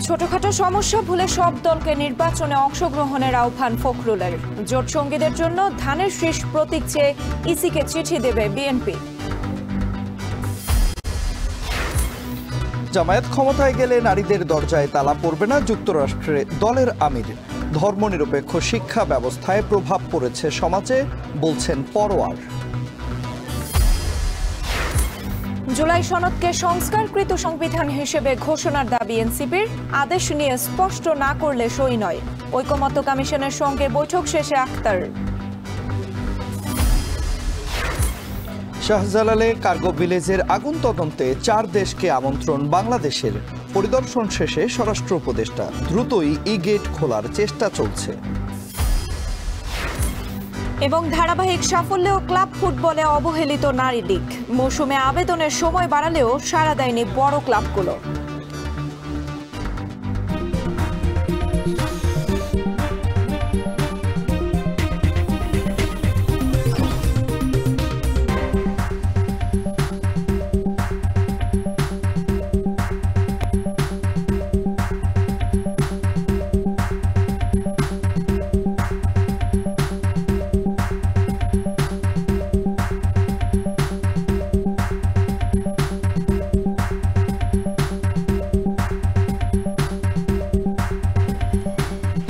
ছোটখাটো সমস্যা ভুলে সব দলকে নির্বাচনে অংশগ্রহণের আহ্বান ফখরুলের। জোট সঙ্গীদের জন্য ধানের শীষ প্রতীক চেয়ে ইসিকে চিঠি দেবে বিএনপি। জামায়াত ক্ষমতায় গেলে নারীদের দরজায় তালা পড়বে না যুক্তরাষ্ট্রে দলের আমির। ধর্মনিরপেক্ষ শিক্ষা ব্যবস্থায় প্রভাব পড়েছে সমাজে, বলছেন পরোয়ার। জুলাই সনদকে সংস্কারকৃত সংবিধান হিসেবে ঘোষণার দাবি এনসিপির। আদেশ নিয়ে স্পষ্ট না করলে সই নয়। ঐকমত্য কমিশনের সঙ্গে বৈঠক শেষে আক্তার। শাহজালালে কার্গো ভিলেজের আগুন তদন্তে 4 দেশকে আমন্ত্রণ বাংলাদেশের। পরিদর্শন শেষে স্বরাষ্ট্র উপদেষ্টা, দ্রুতই ই গেট খোলার চেষ্টা চলছে। এবং ধারাবাহিক সাফল্যেও ক্লাব ফুটবলে অবহেলিত নারী লীগ। মৌসুমে আবেদনের সময় বাড়ালেও সাড়া দেয়নি বড় ক্লাবগুলো।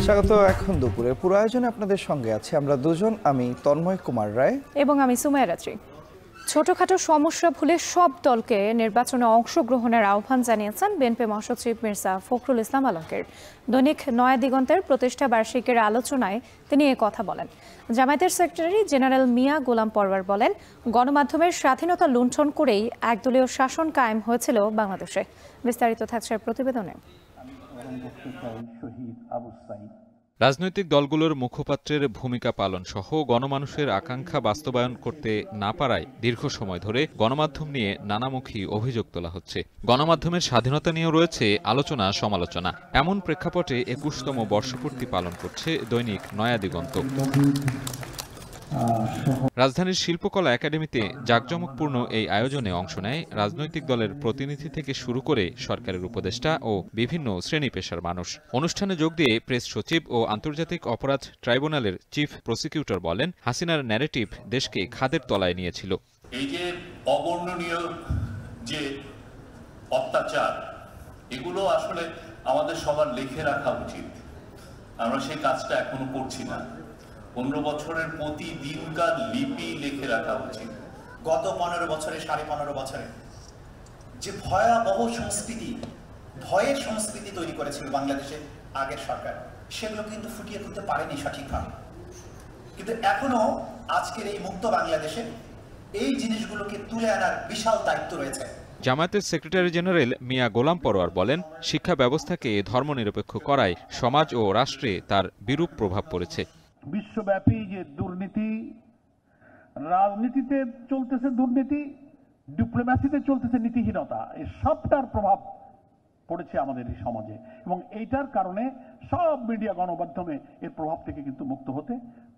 স্বাগত। এখন দুপুরে পুরো আয়োজনে আপনাদের সঙ্গে আছে আমরা দুজন, আমি তন্ময় কুমার রায় এবং আমি সুমাইয়া রাত্রি। ছোটখাটো সমস্যা ভুলে সব দলকে নির্বাচনে অংশগ্রহণের আহ্বান জানিয়েছেন বিএনপি মহাসচিব মির্জা ফখরুল ইসলাম আলমগীর। দৈনিক নয়া দিগন্তের প্রতিষ্ঠা বার্ষিকীর আলোচনায় তিনি এ কথা বলেন। জামায়াতের সেক্রেটারি জেনারেল মিয়া গোলাম পরওয়ার বলেন, গণমাধ্যমের স্বাধীনতা লুণ্ঠন করেই একদলীয় শাসন কায়েম হয়েছিল বাংলাদেশে। বিস্তারিত থাকছে প্রতিবেদনে। রাজনৈতিক দলগুলোর মুখপাত্রের ভূমিকা পালন সহ গণমানুষের আকাঙ্ক্ষা বাস্তবায়ন করতে না পারায় দীর্ঘ সময় ধরে গণমাধ্যম নিয়ে নানামুখী অভিযোগ তোলা হচ্ছে। গণমাধ্যমের স্বাধীনতা নিয়েও রয়েছে আলোচনা সমালোচনা। এমন প্রেক্ষাপটে 21তম বর্ষপূর্তি পালন করছে দৈনিক নয়া দিগন্ত। রাজধানীর শিল্পকলা একাডেমিতে জাঁকজমকপূর্ণ এই আয়োজনে অংশ নেয় রাজনৈতিক দলের প্রতিনিধি থেকে শুরু করে সরকারের উপদেষ্টা ও বিভিন্ন শ্রেণী পেশার মানুষ। অনুষ্ঠানে যোগ দিয়ে প্রেস সচিব ও আন্তর্জাতিক অপরাধ ট্রাইব্যুনালের চিফ প্রসিকিউটর বলেন, হাসিনার ন্যারেটিভ দেশকে খাদের তলায় নিয়েছিল। এই যে অবর্ণনীয় যে অত্যাচার, এগুলো আসলে আমাদের সবার লিখে রাখা উচিত। আমরা সেই কাজটা এখনো করছি না। 15 বছরের প্রতিদিনকার লিপি লিখে রাখা উচিত। গত 15 বছরে 15.5 বছরে যে ভয়াবহ সংস্কৃতি, ভয়ের সংস্কৃতি তৈরি করেছিল বাংলাদেশে আগের সরকার, সেগুলো কিন্তু ফুটিয়ে তুলতে পারেনি সঠিকভাবে। কিন্তু এখনো আজকের এই মুক্ত বাংলাদেশে এই জিনিসগুলোকে তুলে আনার বিশাল দায়িত্ব রয়েছে। জামায়াতের সেক্রেটারি জেনারেল মিয়া গোলাম পরওয়ার বলেন, শিক্ষা ব্যবস্থাকে ধর্মনিরপেক্ষ করায় সমাজ ও রাষ্ট্রে তার বিরূপ প্রভাব পড়েছে। বিশ্বব্যাপী যে দুর্নীতি, রাজনীতিতে চলতেছে দুর্নীতি, ডিপ্লোম্যাসিতে চলতেছে নীতিহীনতা, এই সবটার প্রভাব পড়েছে আমাদের এই সমাজে। এবং এইটার কারণে সব মিডিয়া গণমাধ্যমে এর প্রভাব থেকে কিন্তু মুক্ত হতে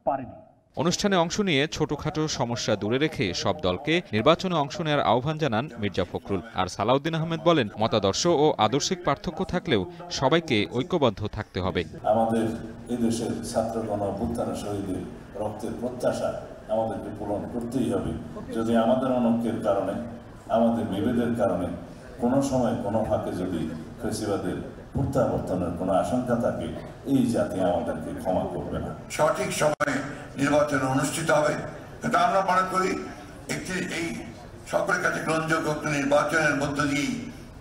পারেনি। অনুষ্ঠানে অংশ নিয়ে ছোটখাটো সমস্যা দূরে রেখে সব দলকে নির্বাচনে অংশ নেওয়ার আহ্বান জানান মির্জা ফখরুল। আর সালাউদ্দিন আহমেদ বলেন, মতাদর্শ ও আদর্শিক পার্থক্য থাকলেও সবাইকে ঐক্যবদ্ধ থাকতে হবে। আমাদের এই দেশের ছাত্রগণ অভ্যুত্থানের শহীদের রক্তের প্রত্যাশা আমাদেরকে পূরণ করতেই হবে। যদি আমাদের অনৈক্যের কারণে, আমাদের বিভেদের কারণে কোনো সময় কোনো ফাঁকে যদি ফেসিবাদের প্রত্যাবর্তনের কোনো আশঙ্কা থাকে, এই জাতি আমাদেরকে ক্ষমা করবে না। সঠিক সময়ে নির্বাচন অনুষ্ঠিত হবে, কিন্তু আমরা মনে করি একটি এই সকলের কাছে গ্রহণযোগ্য নির্বাচনের মধ্য দিয়েই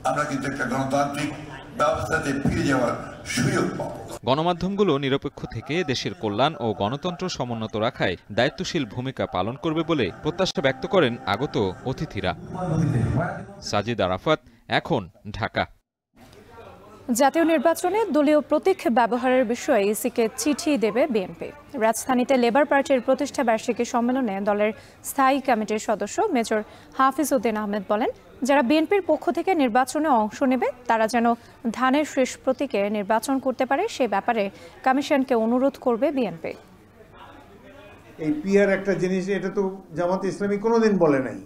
আমরা কিন্তু একটা গণতান্ত্রিক ব্যবস্থাতে ফিরে যাওয়ার সুযোগ পাব। গণমাধ্যমগুলো নিরপেক্ষ থেকে দেশের কল্যাণ ও গণতন্ত্র সমুন্নত রাখায় দায়িত্বশীল ভূমিকা পালন করবে বলে প্রত্যাশা ব্যক্ত করেন আগত অতিথিরা। সাজিদ আরাফাত, এখন, ঢাকা। জাতীয় নির্বাচনে দলীয় প্রতীক ব্যবহারের বিষয়ে ইসিকে চিঠি দেবে বিএনপি। রাজধানীতে লেবার পার্টির প্রতিষ্ঠা বার্ষিকী সম্মেলনে দলের স্থায়ী কমিটির সদস্য মেজর হাফিজ উদ্দিন আহমেদ বলেন, যারা বিএনপির পক্ষ থেকে নির্বাচনে অংশ নেবে তারা যেন ধানের শীষ প্রতীকে নির্বাচন করতে পারে সে ব্যাপারে কমিশনকে অনুরোধ করবে বিএনপি। এই পিআর একটা জিনিস, এটা তো জামাত ইসলামী কোনোদিন বলে নাই।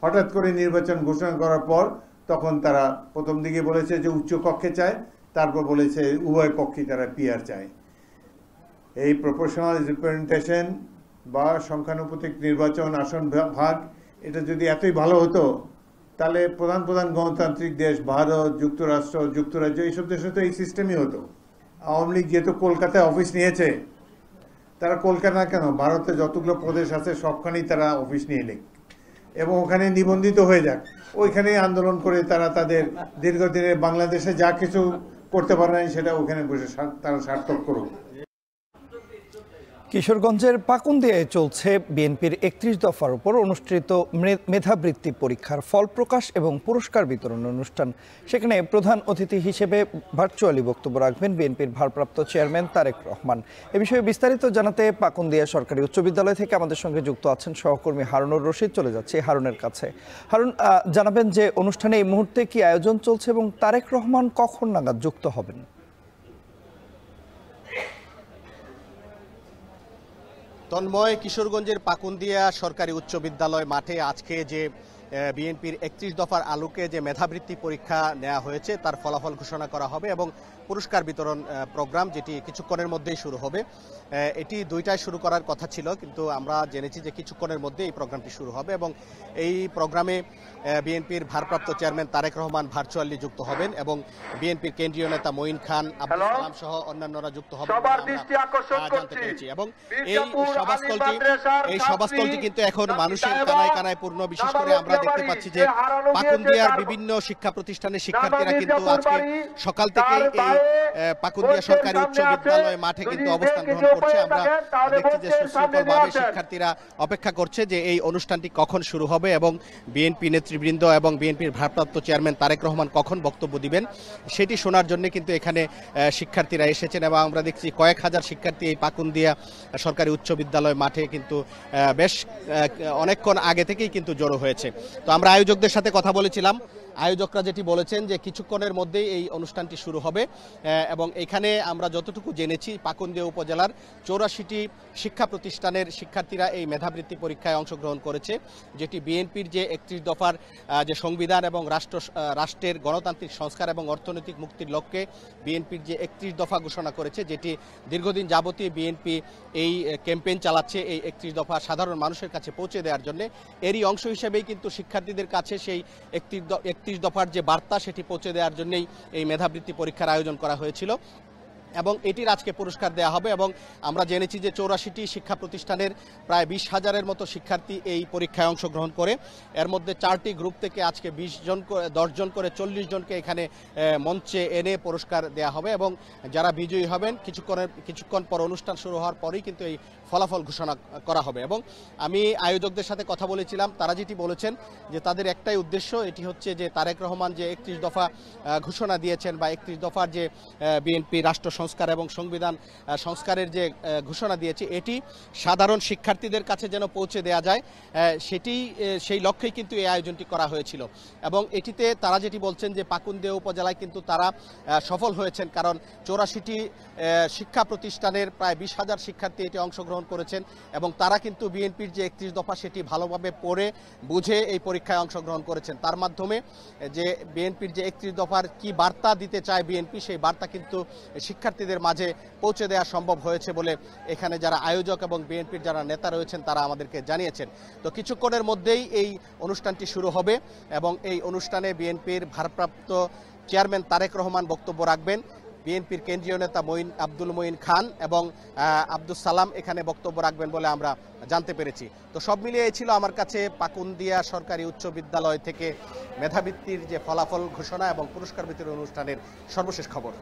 হঠাৎ করে নির্বাচন ঘোষণা করার পর তখন তারা প্রথম দিকে বলেছে যে উচ্চ কক্ষে চায়, তারপর বলেছে উভয় পক্ষই তারা পিআর চায়। এই প্রপোর্শনাল রিপ্রেজেন্টেশন বা সংখ্যানুপাতিক নির্বাচন আসন ভাগ এটা যদি এতই ভালো হতো তাহলে প্রধান প্রধান গণতান্ত্রিক দেশ ভারত, যুক্তরাষ্ট্র, যুক্তরাজ্য এইসব দেশে তো এই সিস্টেমই হতো। আওয়ামী লীগ যেহেতু কলকাতায় অফিস নিয়েছে, তারা কলকাতা কেন ভারতে যতগুলো প্রদেশ আছে সবখানেই তারা অফিস নিয়ে নিক এবং ওখানে নিবন্ধিত হয়ে যাক, ওইখানেই আন্দোলন করে তারা তাদের দীর্ঘদিনের বাংলাদেশে যা কিছু করতে পারে না সেটা ওখানে বসে তারা সার্থক করুক। কিশোরগঞ্জের পাকুন্দিয়ায় চলছে বিএনপির ৩১ দফার উপর অনুষ্ঠিত মেধাবৃত্তি পরীক্ষার ফল প্রকাশ এবং পুরস্কার বিতরণ অনুষ্ঠান। সেখানে প্রধান অতিথি হিসেবে ভার্চুয়ালি বক্তব্য রাখবেন বিএনপির ভারপ্রাপ্ত চেয়ারম্যান তারেক রহমান। এ বিষয়ে বিস্তারিত জানাতে পাকুন্দিয়া সরকারি উচ্চ বিদ্যালয় থেকে আমাদের সঙ্গে যুক্ত আছেন সহকর্মী হারুনুর রশিদ। চলে যাচ্ছে হারুনের কাছে। হারুন, জানাবেন যে অনুষ্ঠানে এই মুহূর্তে কি আয়োজন চলছে এবং তারেক রহমান কখন নাগাদ যুক্ত হবেন? তন্ময়, কিশোরগঞ্জের পাকুন্দিয়া সরকারি উচ্চ বিদ্যালয় মাঠে আজকে যে বিএনপির ৩১ দফার আলোকে যে মেধাবৃত্তি পরীক্ষা নেওয়া হয়েছে তার ফলাফল ঘোষণা করা হবে এবং পুরস্কার বিতরণ প্রোগ্রাম যেটি কিছুক্ষণের মধ্যেই শুরু হবে। এটি ২টায় শুরু করার কথা ছিল, কিন্তু আমরা জেনেছি যে কিছুক্ষণের মধ্যে এই প্রোগ্রামটি শুরু হবে এবং এই প্রোগ্রামে বিএনপির ভারপ্রাপ্ত চেয়ারম্যান তারেক রহমান ভার্চুয়ালি যুক্ত হবেন এবং বিএনপির কেন্দ্রীয় নেতা মঈন খান, আব্দুল সালাম সহ অন্যান্যরা যুক্ত হবেন জানতে পেরেছি। এবং এই সভাস্থলটি কিন্তু এখন মানুষের কানায় কানায় পূর্ণ। বিশেষ করে আমরা দেখতে পাচ্ছি যে পাকুন্দিয়ার বিভিন্ন শিক্ষা প্রতিষ্ঠানের শিক্ষার্থীরা কিন্তু আজকে সকাল থেকে এই পাকুন্দিয়া সরকারি উচ্চ বিদ্যালয় মাঠে কিন্তু অবস্থান গ্রহণ করছে। আমরা দেখছি যে সুশৃঙ্খলভাবে শিক্ষার্থীরা অপেক্ষা করছে যে এই অনুষ্ঠানটি কখন শুরু হবে এবং বিএনপি নেতৃবৃন্দ এবং বিএনপির ভারপ্রাপ্ত চেয়ারম্যান তারেক রহমান কখন বক্তব্য দিবেন সেটি শোনার জন্য কিন্তু এখানে শিক্ষার্থীরা এসেছেন এবং আমরা দেখছি কয়েক হাজার শিক্ষার্থী এই পাকুন্দিয়া সরকারি উচ্চ বিদ্যালয় মাঠে কিন্তু বেশ অনেকক্ষণ আগে থেকেই কিন্তু জড়ো হয়েছে। তো আমরা আয়োজকদের সাথে কথা বলেছিলাম, আয়োজকরা যেটি বলেছেন যে কিছুক্ষণের মধ্যেই এই অনুষ্ঠানটি শুরু হবে এবং এখানে আমরা যতটুকু জেনেছি পাকুন্দিয়া উপজেলার ৮৪টি শিক্ষা প্রতিষ্ঠানের শিক্ষার্থীরা এই মেধাবৃত্তি পরীক্ষায় অংশগ্রহণ করেছে, যেটি বিএনপির যে ৩১ দফার যে সংবিধান এবং রাষ্ট্রের গণতান্ত্রিক সংস্কার এবং অর্থনৈতিক মুক্তির লক্ষ্যে বিএনপির যে ৩১ দফা ঘোষণা করেছে, যেটি দীর্ঘদিন যাবতীয় বিএনপি এই ক্যাম্পেইন চালাচ্ছে এই ৩১ দফা সাধারণ মানুষের কাছে পৌঁছে দেওয়ার জন্য। এরই অংশ হিসেবেই কিন্তু শিক্ষার্থীদের কাছে সেই ৩১ দফার যে বার্তা সেটি পৌঁছে দেওয়ার জন্যই এই মেধাবৃত্তি পরীক্ষার আয়োজন করা হয়েছিল এবং এটির আজকে পুরস্কার দেওয়া হবে। এবং আমরা জেনেছি যে ৮৪টি শিক্ষা প্রতিষ্ঠানের প্রায় ২০,০০০-এর মতো শিক্ষার্থী এই পরীক্ষায় অংশগ্রহণ করে। এর মধ্যে 4টি গ্রুপ থেকে আজকে 10 জন করে 40 জনকে এখানে মঞ্চে এনে পুরস্কার দেওয়া হবে এবং যারা বিজয়ী হবেন কিছুক্ষণ পর অনুষ্ঠান শুরু হওয়ার পরেই কিন্তু এই ফলাফল ঘোষণা করা হবে। এবং আমি আয়োজকদের সাথে কথা বলেছিলাম, তারা যেটি বলেছেন যে তাদের একটাই উদ্দেশ্য, এটি হচ্ছে যে তারেক রহমান যে ৩১ দফা ঘোষণা দিয়েছেন বা ৩১ দফার যে বিএনপি রাষ্ট্র সংস্কার এবং সংবিধান সংস্কারের যে ঘোষণা দিয়েছে এটি সাধারণ শিক্ষার্থীদের কাছে যেন পৌঁছে দেওয়া যায়, সেই লক্ষ্যেই কিন্তু এই আয়োজনটি করা হয়েছিল। এবং এটিতে তারা যেটি বলছেন যে পাকুন্দিয়া উপজেলায় কিন্তু তারা সফল হয়েছেন, কারণ ৮৪টি শিক্ষা প্রতিষ্ঠানের প্রায় ২০,০০০ শিক্ষার্থী এটি অংশগ্রহণ করেছেন এবং তারা কিন্তু বিএনপির যে ৩১ দফা সেটি ভালোভাবে পড়ে বুঝে এই পরীক্ষায় অংশগ্রহণ করেছেন। তার মাধ্যমে যে বিএনপির যে ৩১ দফার কি বার্তা দিতে চায় বিএনপি, সেই বার্তা কিন্তু শিক্ষার্থীদের মাঝে পৌঁছে দেওয়া সম্ভব হয়েছে বলে এখানে যারা আয়োজক এবং বিএনপির যারা নেতা রয়েছেন তারা আমাদেরকে জানিয়েছেন। তো কিছুক্ষণের মধ্যেই এই অনুষ্ঠানটি শুরু হবে এবং এই অনুষ্ঠানে বিএনপির ভারপ্রাপ্ত চেয়ারম্যান তারেক রহমান বক্তব্য রাখবেন, বিএনপির কেন্দ্রীয় নেতা আব্দুল মঈন খান এবং আব্দুল সালাম এখানে বক্তব্য রাখবেন বলে আমরা জানতে পেরেছি। তো সব মিলিয়ে এই ছিল আমার কাছে পাকুন্দিয়া সরকারি উচ্চ বিদ্যালয় থেকে মেধাবৃত্তির যে ফলাফল ঘোষণা এবং পুরস্কার বিতরণ অনুষ্ঠানের সর্বশেষ খবর।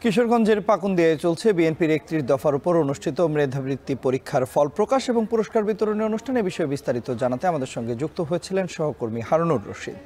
কিশোরগঞ্জের পাকুন্দিয়ায় চলছে বিএনপির ৩১ দফার উপর অনুষ্ঠিত মেধাবৃত্তি পরীক্ষার ফল প্রকাশ এবং পুরস্কার বিতরণের অনুষ্ঠানে বিষয়ে বিস্তারিত জানাতে আমাদের সঙ্গে যুক্ত হয়েছিলেন সহকর্মী হারুনুর রশিদ।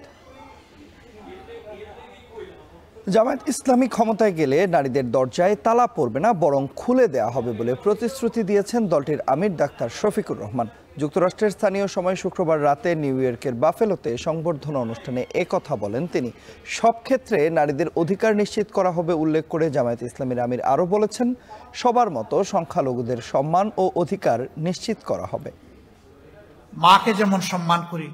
জামায়াত ইসলামী ক্ষমতায় গেলে নারীদের দরজায় তালা পড়বে না, বরং খুলে দেওয়া হবে বলে প্রতিশ্রুতি দিয়েছেন দলটির আমির ডাক্তার শফিকুর রহমান। যুক্তরাষ্ট্রের স্থানীয় সময় শুক্রবার রাতে নিউ ইয়র্কের বাফেলোতে সংবর্ধনা অনুষ্ঠানে একথা বলেন তিনি। সব ক্ষেত্রে নারীদের অধিকার নিশ্চিত করা হবে উল্লেখ করে জামায়াত ইসলামীর আমির আরও বলেছেন, সবার মতো সংখ্যালঘুদের সম্মান ও অধিকার নিশ্চিত করা হবে। মাকে যেমন সম্মান করি,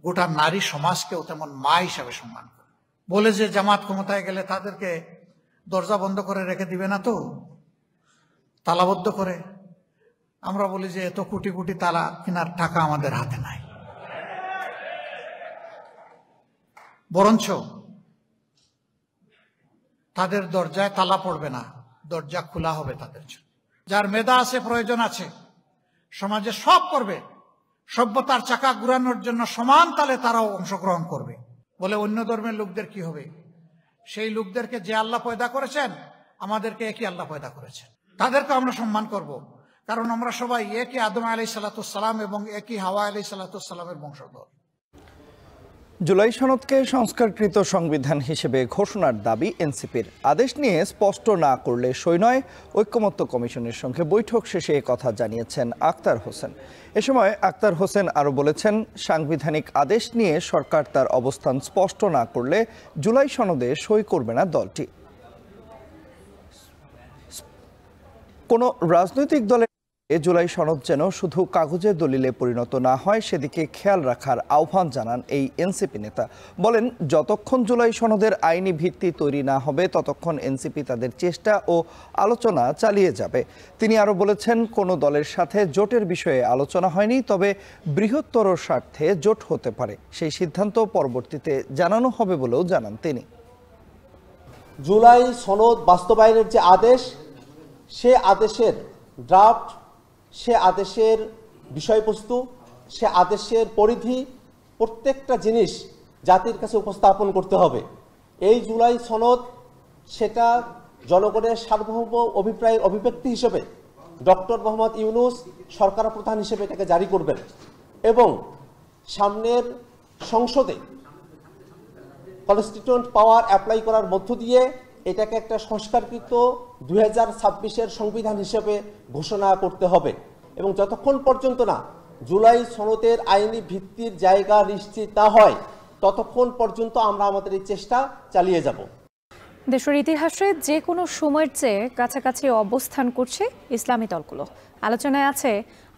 গোটা নারী সমাজকেও তেমন মা হিসাবে সম্মান করি। বলে যে জামাত ক্ষমতায় গেলে তাদেরকে দরজা বন্ধ করে রেখে দিবে না, তো তালাবদ্ধ করে। আমরা বলি যে এত কোটি কোটি তালা কেনার টাকা আমাদের হাতে নাই, বরঞ্চ তাদের দরজায় তালা পড়বে না, দরজা খোলা হবে তাদের জন্য। যার মেধা আছে, প্রয়োজন আছে, সমাজে সব করবে, সভ্যতার চাকা ঘুরানোর জন্য সমান তালে তারাও অংশগ্রহণ করবে। বলে অন্য ধর্মের লোকদের কি হবে? সেই লোকদেরকে যে আল্লাহ পয়দা করেছেন, আমাদেরকে একই আল্লাহ পয়দা করেছেন, তাদেরকে আমরা সম্মান করব, কারণ আমরা সবাই একই আদম আলাইহিস সালাম এবং একই হাওয়া আলাইহিস সালামের বংশধর। জুলাই সনদকে সংস্কারকৃত সংবিধান হিসেবে ঘোষণার দাবি এনসিপির। আদেশ নিয়ে স্পষ্ট না করলে সই নয়। ঐকমত্য কমিশনের সঙ্গে বৈঠক শেষে কথা জানিয়েছেন আক্তার হোসেন। এ সময় আক্তার হোসেন আরও বলেছেন, সাংবিধানিক আদেশ নিয়ে সরকার তার অবস্থান স্পষ্ট না করলে জুলাই সনদে সই করবে না দলটি। কোনো রাজনৈতিক দলের জুলাই সনদ যেন শুধু কাগজের দলিলে পরিণত না হয়, সেদিকে খেয়াল রাখার আহ্বান জানান এই এনসিপি নেতা। বলেন, যতক্ষণ জুলাই সনদের আইনি ভিত্তি তৈরি না হবে ততক্ষণ এনসিপি তাদের চেষ্টা ও আলোচনা চালিয়ে যাবে। তিনি আরও বলেছেন, কোনো দলের সাথে জোটের বিষয়ে আলোচনা হয়নি, তবে বৃহত্তর স্বার্থে জোট হতে পারে। সেই সিদ্ধান্ত পরবর্তীতে জানানো হবে বলেও জানান তিনি। জুলাই সনদ বাস্তবায়নের যে আদেশ, সে আদেশের ড্রাফট, সে আদেশের বিষয়বস্তু, সে আদেশের পরিধি, প্রত্যেকটা জিনিস জাতির কাছে উপস্থাপন করতে হবে। এই জুলাই সনদ সেটা জনগণের সার্বভৌম অভিপ্রায়ের অভিব্যক্তি হিসেবে ডক্টর মোহাম্মদ ইউনূস সরকার প্রধান হিসেবে এটাকে জারি করবেন এবং সামনের সংসদে কনস্টিটিউয়েন্ট পাওয়ার অ্যাপ্লাই করার মধ্য দিয়ে এটাকে একটা সংস্কারকৃত 2026-এর সংবিধান হিসেবে ঘোষণা করতে হবে। এবং যতক্ষণ পর্যন্ত না জুলাই সনদের আইনি ভিত্তির জায়গা নিশ্চিত না হয়, ততক্ষণ পর্যন্ত আমরা আমাদের এই চেষ্টা চালিয়ে যাব। দেশের ইতিহাসে যে কোনো সময়ের চেয়ে কাছাকাছি অবস্থান করছে ইসলামী দলগুলো। আলোচনায় আছে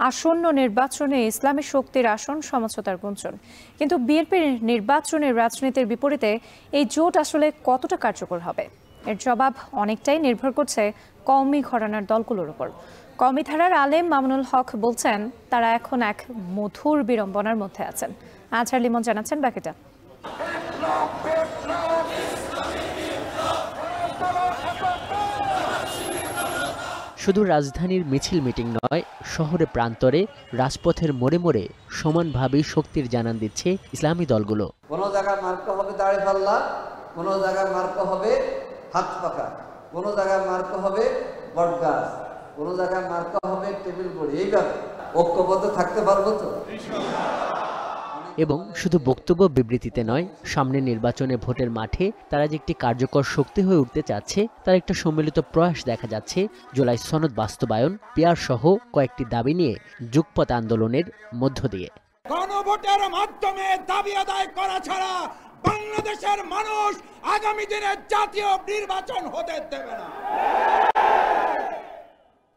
আসন্ন নির্বাচনে ইসলামী শক্তির আসন সমঝোতার গুঞ্জন। কিন্তু বিএনপির নির্বাচনের রাজনীতির বিপরীতে এই জোট আসলে কতটা কার্যকর হবে, এর জবাব অনেকটাই নির্ভর করছে কওমি ঘরানার দলগুলোর উপর। কওমি ধারার আলেম মামুনুল হক বলছেন, তারা এখন এক মধুর বিড়ম্বনার মধ্যে আছেন। আজহার লিমন জানাচ্ছেন বাকিটা। শুধু রাজধানীর মিছিল মিটিং নয়, শহরে প্রান্তরে, রাজপথের মোড়ে মোড়ে সমানভাবেই শক্তির জানান দিচ্ছে ইসলামী দলগুলো। কোনো জায়গায় মার্কা হবে দাঁড়িপাল্লা, কোনো জায়গায় মার্কা হবে হাত পাকা, কোনো জায়গায় মার্কা হবে বটগাছ, কোনো জায়গায় মার্কা হবে টেবিল বড়ি। এইভাবে ঐক্যবদ্ধ থাকতে পারবো তো? এবং শুধু বক্তব্য বিবৃতিতে নয়, সামনে নির্বাচনে ভোটের মাঠে তারা যে একটি কার্যকর শক্তি হয়ে উঠতে চাচ্ছে, তার একটা সম্মিলিত প্রয়াস দেখা যাচ্ছে জুলাই সনদ বাস্তবায়ন, পিয়ার সহ কয়েকটি দাবি নিয়ে যুগপৎ আন্দোলনের মধ্য দিয়ে। গণভোটের মাধ্যমে দাবি আদায় করা ছাড়া বাংলাদেশের মানুষ আগামী দিনে জাতীয় নির্বাচন হতে দেবে না।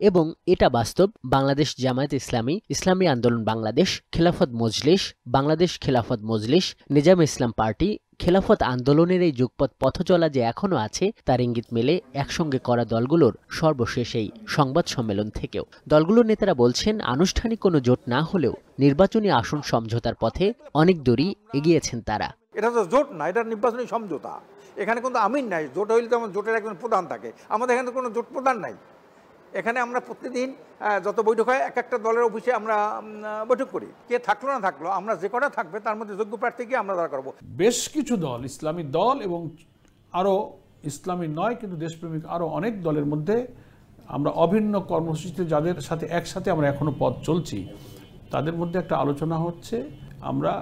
এবং এটা বাস্তব। বাংলাদেশ জামায়াত ইসলামী, ইসলামী আন্দোলন বাংলাদেশ, খেলাফত মজলিস, বাংলাদেশ খেলাফত মজলিস, নিজাম ইসলাম পার্টি, খেলাফত আন্দোলনের এই যুগপৎ পথচলা যে এখনো আছে তার ইঙ্গিত মেলে একসঙ্গে করা দলগুলোর সর্বশেষ এই সংবাদ সম্মেলন থেকেও। দলগুলোর নেতারা বলছেন, আনুষ্ঠানিক কোনো জোট না হলেও নির্বাচনী আসন সমঝোতার পথে অনেক দূরই এগিয়েছেন তারা। এটা তো জোট না, এটা নির্বাচনী সমঝোতা। এখানে কিন্তু আমির নাই। জোট হইলে তো জোটের একজন প্রধান থাকে, আমাদের এখানে কোনো জোট প্রধান নাই। এখানে আমরা প্রতিদিন যত বৈঠক হয় এক একটা দলের অফিসে আমরা বৈঠক করি। কে থাকলো না থাকলো, আমরা যে কটা থাকবে তার মধ্যে যোগ্য প্রার্থীকে আমরা দাঁড় করবো। বেশ কিছু দল, ইসলামী দল এবং আরও ইসলামী নয় কিন্তু দেশপ্রেমিক আরও অনেক দলের মধ্যে আমরা অভিন্ন কর্মসূচিতে যাদের সাথে একসাথে আমরা এখনো পথ চলছি, তাদের মধ্যে একটা আলোচনা হচ্ছে আমরা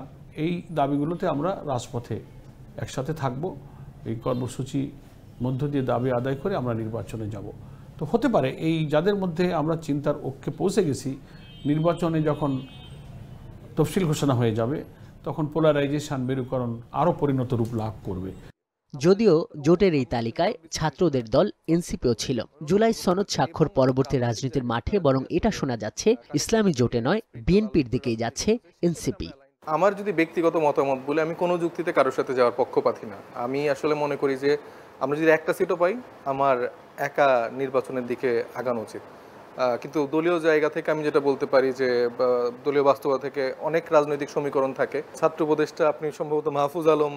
এই দাবিগুলোতে আমরা রাজপথে একসাথে থাকব। এই কর্মসূচি মধ্য দিয়ে দাবি আদায় করে আমরা নির্বাচনে যাব। তো হতে পারে এই যাদের মধ্যে আমরা চিন্তার ঐক্যে পৌঁছে গেছি, নির্বাচনে যখন তফসিল ঘোষণা হয়ে যাবে তখন পোলারাইজেশন, মেরুকরণ আরও পরিণত রূপ লাভ করবে। যদিও জোটের এই তালিকায় ছাত্রদের দল এনসিপিও ছিল। জুলাই সনদ স্বাক্ষর পরবর্তী রাজনীতির মাঠে বরং এটা শোনা যাচ্ছে ইসলামী জোটে নয়, বিএনপির দিকেই যাচ্ছে এনসিপি। আমার যদি ব্যক্তিগত মতামত বলে, আমি কোনো যুক্তিতে কারোর সাথে যাওয়ার পক্ষপাতী না। আমি আসলে মনে করি যে আমরা যদি একটা সিটও পাই, আমার একা নির্বাচনের দিকে আগানো উচিত। কিন্তু দলীয় জায়গা থেকে আমি যেটা বলতে পারি যে দলীয় বাস্তবতা থেকে অনেক রাজনৈতিক সমীকরণ থাকে। ছাত্র উপদেষ্টা আপনি সম্ভবত মাহফুজ আলম,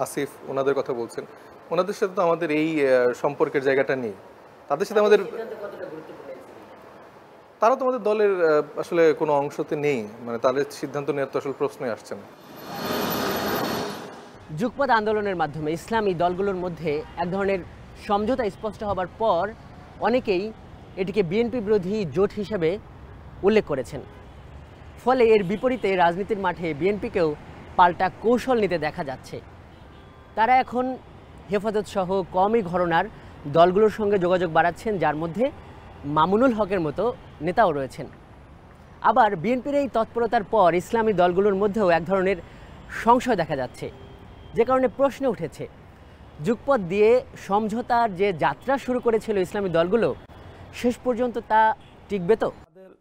আসিফ, ওনাদের কথা বলছেন। ওনাদের সাথে তো আমাদের এই সম্পর্কের জায়গাটা নেই। তাদের সাথে আমাদের, তারা তো আমাদের দলের আসলে কোনো অংশতে নেই, মানে তাদের সিদ্ধান্ত নেওয়ার তো আসলে প্রশ্নই আসছে না। যুগপৎ আন্দোলনের মাধ্যমে ইসলামী দলগুলোর মধ্যে এক ধরনের সমঝোতা স্পষ্ট হবার পর অনেকেই এটিকে বিএনপি বিরোধী জোট হিসেবে উল্লেখ করেছেন। ফলে এর বিপরীতে রাজনীতির মাঠে বিএনপিকেও পাল্টা কৌশল নিতে দেখা যাচ্ছে। তারা এখন হেফাজত সহ কমই ঘরানার দলগুলোর সঙ্গে যোগাযোগ বাড়াচ্ছেন, যার মধ্যে মামুনুল হকের মতো নেতাও রয়েছেন। আবার বিএনপির এই তৎপরতার পর ইসলামী দলগুলোর মধ্যেও এক ধরনের সংশয় দেখা যাচ্ছে, যে কারণে প্রশ্ন উঠেছে, যুগপৎ দিয়ে সমঝোতার যে যাত্রা শুরু করেছিল ইসলামী দলগুলো, শেষ পর্যন্ত তা টিকবে তো?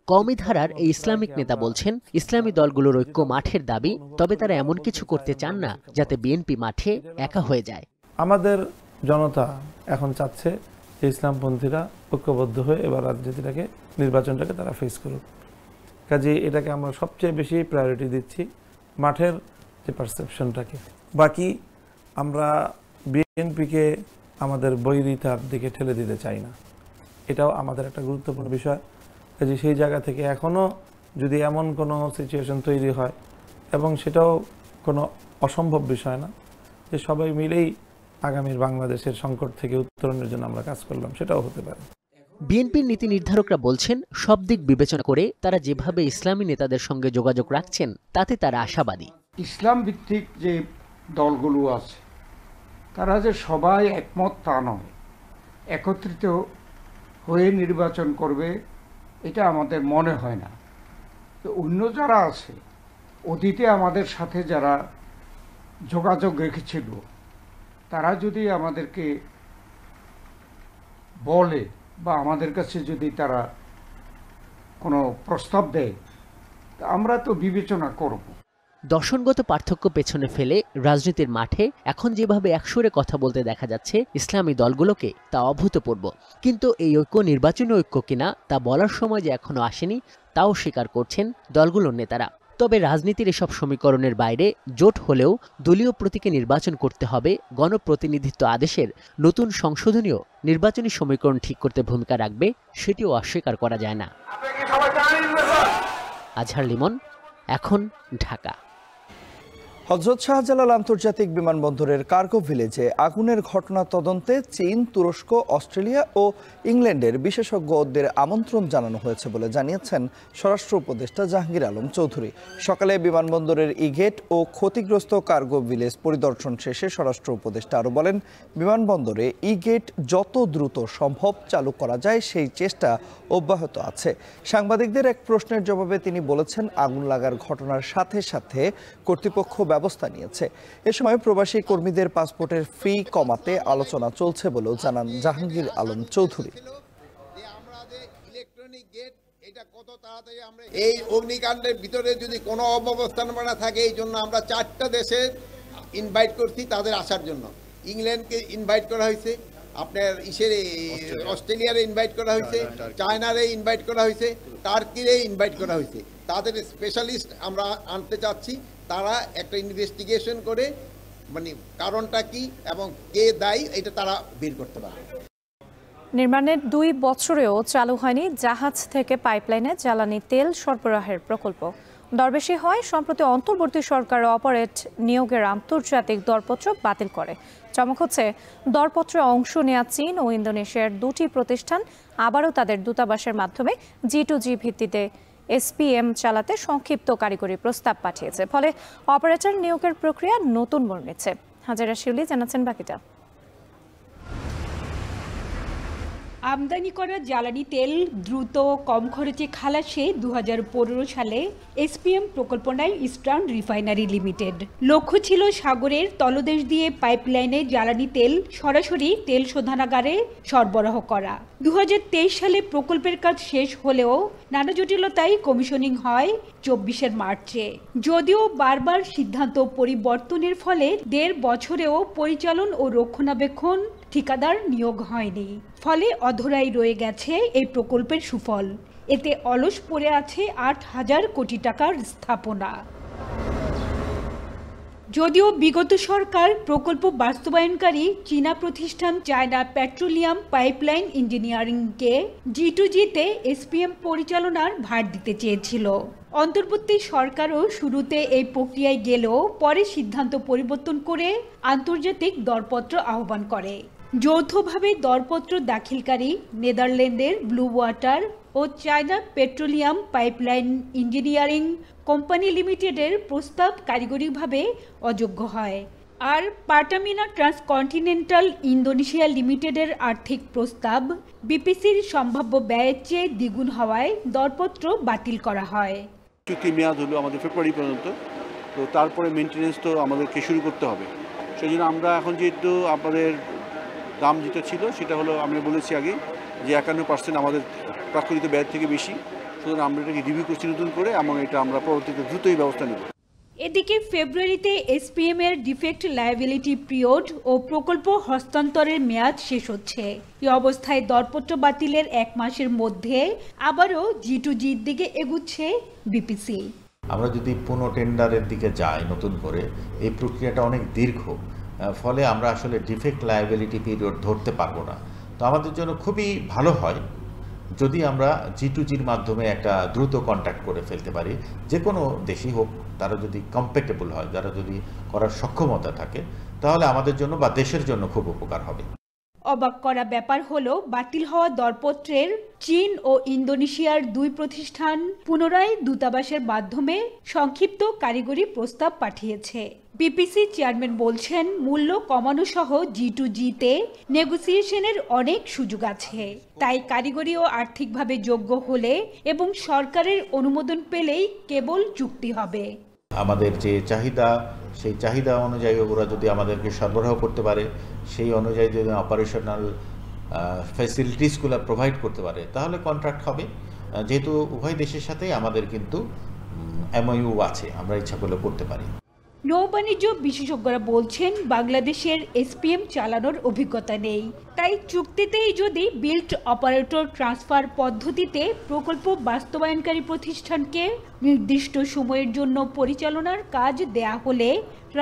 কওমি ধারার এই ইসলামিক নেতা বলছেন, ইসলামী দলগুলোর ঐক্য মাঠের দাবি, তবে তারা এমন কিছু করতে চান না যাতে বিএনপি মাঠে একা হয়ে যায়। আমাদের জনতা এখন চাচ্ছে যে ইসলামপন্থীরা ঐক্যবদ্ধ হয়ে এবার রাজনীতিটাকে, নির্বাচনটাকে তারা ফেস করুক। কাজে এটাকে আমরা সবচেয়ে বেশি প্রায়োরিটি দিচ্ছি, মাঠের যে পারসেপশনটাকে। বাকি আমরা বিএনপিকে আমাদের বৈরিতার দিকে ঠেলে দিতে চাই না, এটাও আমাদের একটা গুরুত্বপূর্ণ বিষয়। কাজে সেই জায়গা থেকে এখনও যদি এমন কোনো সিচুয়েশন তৈরি হয়, এবং সেটাও কোনো অসম্ভব বিষয় না যে সবাই মিলেই আগামীর বাংলাদেশের সংকট থেকে উত্তরণের জন্য আমরা কাজ করলাম, সেটাও হতে পারে। বিএনপির নীতি নির্ধারকরা বলছেন, সব দিক বিবেচনা করে তারা যেভাবে ইসলামী নেতাদের সঙ্গে যোগাযোগ রাখছেন, তাতে তারা আশাবাদী। ইসলাম ভিত্তিক যে দলগুলো আছে, তারা যে সবাই একমত তা নয়, একত্রিত হয়ে নির্বাচন করবে এটা আমাদের মনে হয় না। তো অন্য যারা আছে, অতীতে আমাদের সাথে যারা যোগাযোগ রেখেছিল, তারা যদি আমাদেরকে বলে বা আমাদের কাছে যদি তারা কোনো প্রস্তাব দেয়, তা আমরা তো বিবেচনা করব। দর্শনগত পার্থক্য পেছনে ফেলে রাজনীতির মাঠে এখন যেভাবে একসুরে কথা বলতে দেখা যাচ্ছে ইসলামী দলগুলোকে, তা অভূতপূর্ব। কিন্তু এই ঐক্য নির্বাচনী ঐক্য কিনা তা বলার সময় যে এখনো আসেনি, তাও স্বীকার করছেন দলগুলোর নেতারা। তবে রাজনীতির এসব সমীকরণের বাইরে জোট হলেও দলীয় প্রতীকে নির্বাচন করতে হবে গণপ্রতিনিধিত্ব আদেশের নতুন সংশোধনীয় নির্বাচনী সমীকরণ ঠিক করতে ভূমিকা রাখবে, সেটিও অস্বীকার করা যায় না। আজহার লিমন, এখন, ঢাকা। হযরত শাহজালাল আন্তর্জাতিক বিমানবন্দরের কার্গো ভিলেজে আগুনের ঘটনা তদন্তে চীন, তুরস্ক, অস্ট্রেলিয়া ও ইংল্যান্ডের বিশেষজ্ঞদের আমন্ত্রণ জানানো হয়েছে বলে জানিয়েছেন স্বরাষ্ট্র উপদেষ্টা জাহাঙ্গীর আলম চৌধুরী। সকালে বিমানবন্দরের ই-গেট ও ক্ষতিগ্রস্ত কার্গো ভিলেজ পরিদর্শন শেষে স্বরাষ্ট্র উপদেষ্টা আরও বলেন, বিমানবন্দরে ই-গেট যত দ্রুত সম্ভব চালু করা যায় সেই চেষ্টা অব্যাহত আছে। সাংবাদিকদের এক প্রশ্নের জবাবে তিনি বলেছেন, আগুন লাগার ঘটনার সাথে সাথে কর্তৃপক্ষ ব্যবস্থা নিয়েছে। এ সময় প্রবাসী কর্মীদের পাসপোর্টের ফি কমাতে আলোচনা চলছে বলেও জানান জাহাঙ্গীর আলম চৌধুরী। এই অগ্নিকাণ্ডের ভিতরে যদি কোনো অব্যবস্থাপনা থাকে, এই জন্য আমরা 4টা দেশে ইনভাইট করছি তাদের আসার জন্য। ইংল্যান্ডকে ইনভাইট করা হয়েছে, আপনার অস্ট্রেলিয়ারে ইনভাইট করা হয়েছে, চায়নারে ইনভাইট করা হয়েছে, টার্কিরে ইনভাইট করা হয়েছে। তাদের স্পেশালিস্ট আমরা আনতে চাচ্ছি, তারা একটা ইনভেস্টিগেশন করে মানে কারণটা কি এবং কে দায়ী এটা তারা বের করতে পারে। নির্মাণের 2 বছরেও চালু হয়নি জাহাজ থেকে পাইপলাইনে জ্বালানি তেল সরবরাহের প্রকল্প। দরবেশি হয় সম্প্রতি অন্তর্বর্তী সরকার অপারেট নিয়োগের আন্তর্জাতিক দরপত্র বাতিল করে। চমক হচ্ছে, দরপত্রে অংশ নেওয়া চীন ও ইন্দোনেশিয়ার 2টি প্রতিষ্ঠান আবারও তাদের দূতাবাসের মাধ্যমে G2G ভিত্তিতে SPM চালাতে সংক্ষিপ্ত কারিগরি প্রস্তাব পাঠিয়েছে। ফলে অপারেটর নিয়োগের প্রক্রিয়া নতুন মোড় নিচ্ছে। হাজারা শিউলি জানাচ্ছেন বাকিটা। আমদানি করা জ্বালানি তেল দ্রুত কম খরচে খালাসে 2015 সালে এসপিএম প্রকল্প নেয় ইস্টার্ন রিফাইনারি লিমিটেড। লক্ষ্য ছিল সাগরের তলদেশ দিয়ে পাইপলাইনে জ্বালানি তেল সরাসরি তেল শোধনাগারে সরবরাহ করা। 2023 সালে প্রকল্পের কাজ শেষ হলেও নানা জটিলতায় কমিশনিং হয় 24 মার্চে। যদিও বারবার সিদ্ধান্ত পরিবর্তনের ফলে 1.5 বছরেও পরিচালন ও রক্ষণাবেক্ষণ ঠিকাদার নিয়োগ হয়নি। ফলে অধরাই রয়ে গেছে এই প্রকল্পের সুফল। এতে অলস পড়ে আছে 8,000 কোটি টাকার স্থাপনা। যদিও বিগত সরকার প্রকল্প বাস্তবায়নকারী চীনা প্রতিষ্ঠান চায়না পেট্রোলিয়াম পাইপলাইন ইঞ্জিনিয়ারিংকে G2Gতে এসপিএম পরিচালনার ভার দিতে চেয়েছিল। অন্তর্বর্তী সরকারও শুরুতে এই প্রক্রিয়ায় গেলেও পরে সিদ্ধান্ত পরিবর্তন করে আন্তর্জাতিক দরপত্র আহ্বান করে। যৌথভাবে দরপত্র দাখিলকারী নেদারল্যান্ডের ব্লু ওয়াটার ও China petroleum pipeline engineering company লিমিটেডের প্রস্তাব কারিগরিভাবে অযোগ্য হয়। আর পাটামিনা ট্রান্সকন্টিনেন্টাল ইন্দোনেশিয়া লিমিটেডের আর্থিক প্রস্তাব বিপিসির সম্ভাব্য ব্যয়ের চেয়ে দ্বিগুণ হওয়ায় দরপত্র বাতিল করা হয়। চুক্তি মেয়াদ হলো আমাদের ফেব্রুয়ারি পর্যন্ত, তো তারপরে মেনটেনেন্স তো আমাদেরকে শুরু করতে হবে। সেই জন্য আমরা এখন যেহেতু আমাদের দাম যেটা ছিল সেটা হলো, আমরা বলেছি আগে যে 51% আমাদের প্রাকৃতিক ব্যয় থেকে বেশি, সুতরাং আমরা এটাকে রিভিউ করছি নতুন করে এবং এটা আমরা পরবর্তীতে দ্রুতই ব্যবস্থা নেব। এদিকে ফেব্রুয়ারিতে এসপিএম এর ডিফেক্ট লায়াবিলিটি পিরিয়ড ও প্রকল্প হস্তান্তরের মেয়াদ শেষ হচ্ছে। এই অবস্থায় দরপত্র বাতিলের 1 মাসের মধ্যে আবারও G2Gর দিকে এগুচ্ছে বিপিসি। আমরা যদি পুনঃ টেন্ডারের দিকে যাই নতুন করে, এই প্রক্রিয়াটা অনেক দীর্ঘ, ফলে আমরা আসলে ডিফেক্ট লায়াবিলিটি পিরিয়ড ধরতে পারবো না। তো আমাদের জন্য খুবই ভালো হয় যদি আমরা G2Gর মাধ্যমে একটা দ্রুত কন্ট্যাক্ট করে ফেলতে পারি। যে কোনো দেশই হোক, তারা যদি কম্প্যাটেবল হয়, যারা যদি করার সক্ষমতা থাকে, তাহলে আমাদের জন্য বা দেশের জন্য খুব উপকার হবে। অবাক করা ব্যাপার হলো বাতিল হওয়া দরপত্রের চীন ও ইন্দোনেশিয়ার 2 প্রতিষ্ঠান পুনরায় দূতাবাসের মাধ্যমে সংক্ষিপ্ত কারিগরি প্রস্তাব পাঠিয়েছে। বিপিসি চেয়ারম্যান বলছেন, মূল্য কমানো সহ G2Gতে নেগোসিয়েশনের অনেক সুযোগ আছে। তাই কারিগরি ও আর্থিকভাবে যোগ্য হলে এবং সরকারের অনুমোদন পেলেই কেবল চুক্তি হবে। আমাদের যে চাহিদা, সেই চাহিদা অনুযায়ী ওরা যদি আমাদেরকে সরবরাহ করতে পারে, সেই অনুযায়ী যদি অপারেশনাল ফ্যাসিলিটিসগুলো প্রোভাইড করতে পারে, তাহলে কন্ট্রাক্ট হবে। যেহেতু উভয় দেশের সাথেই আমাদের কিন্তু MOU আছে, আমরা ইচ্ছা করলে করতে পারি। নৌবাণিজ্য বিশেষজ্ঞরা বলছেন, বাংলাদেশের এসপিএম চালানোর অভিজ্ঞতা নেই। তাই চুক্তিতেই যদি বিল্ট অপারেটর ট্রান্সফার পদ্ধতিতে প্রকল্প বাস্তবায়নকারী প্রতিষ্ঠানকে নির্দিষ্ট সময়ের জন্য পরিচালনার কাজ দেয়া হলে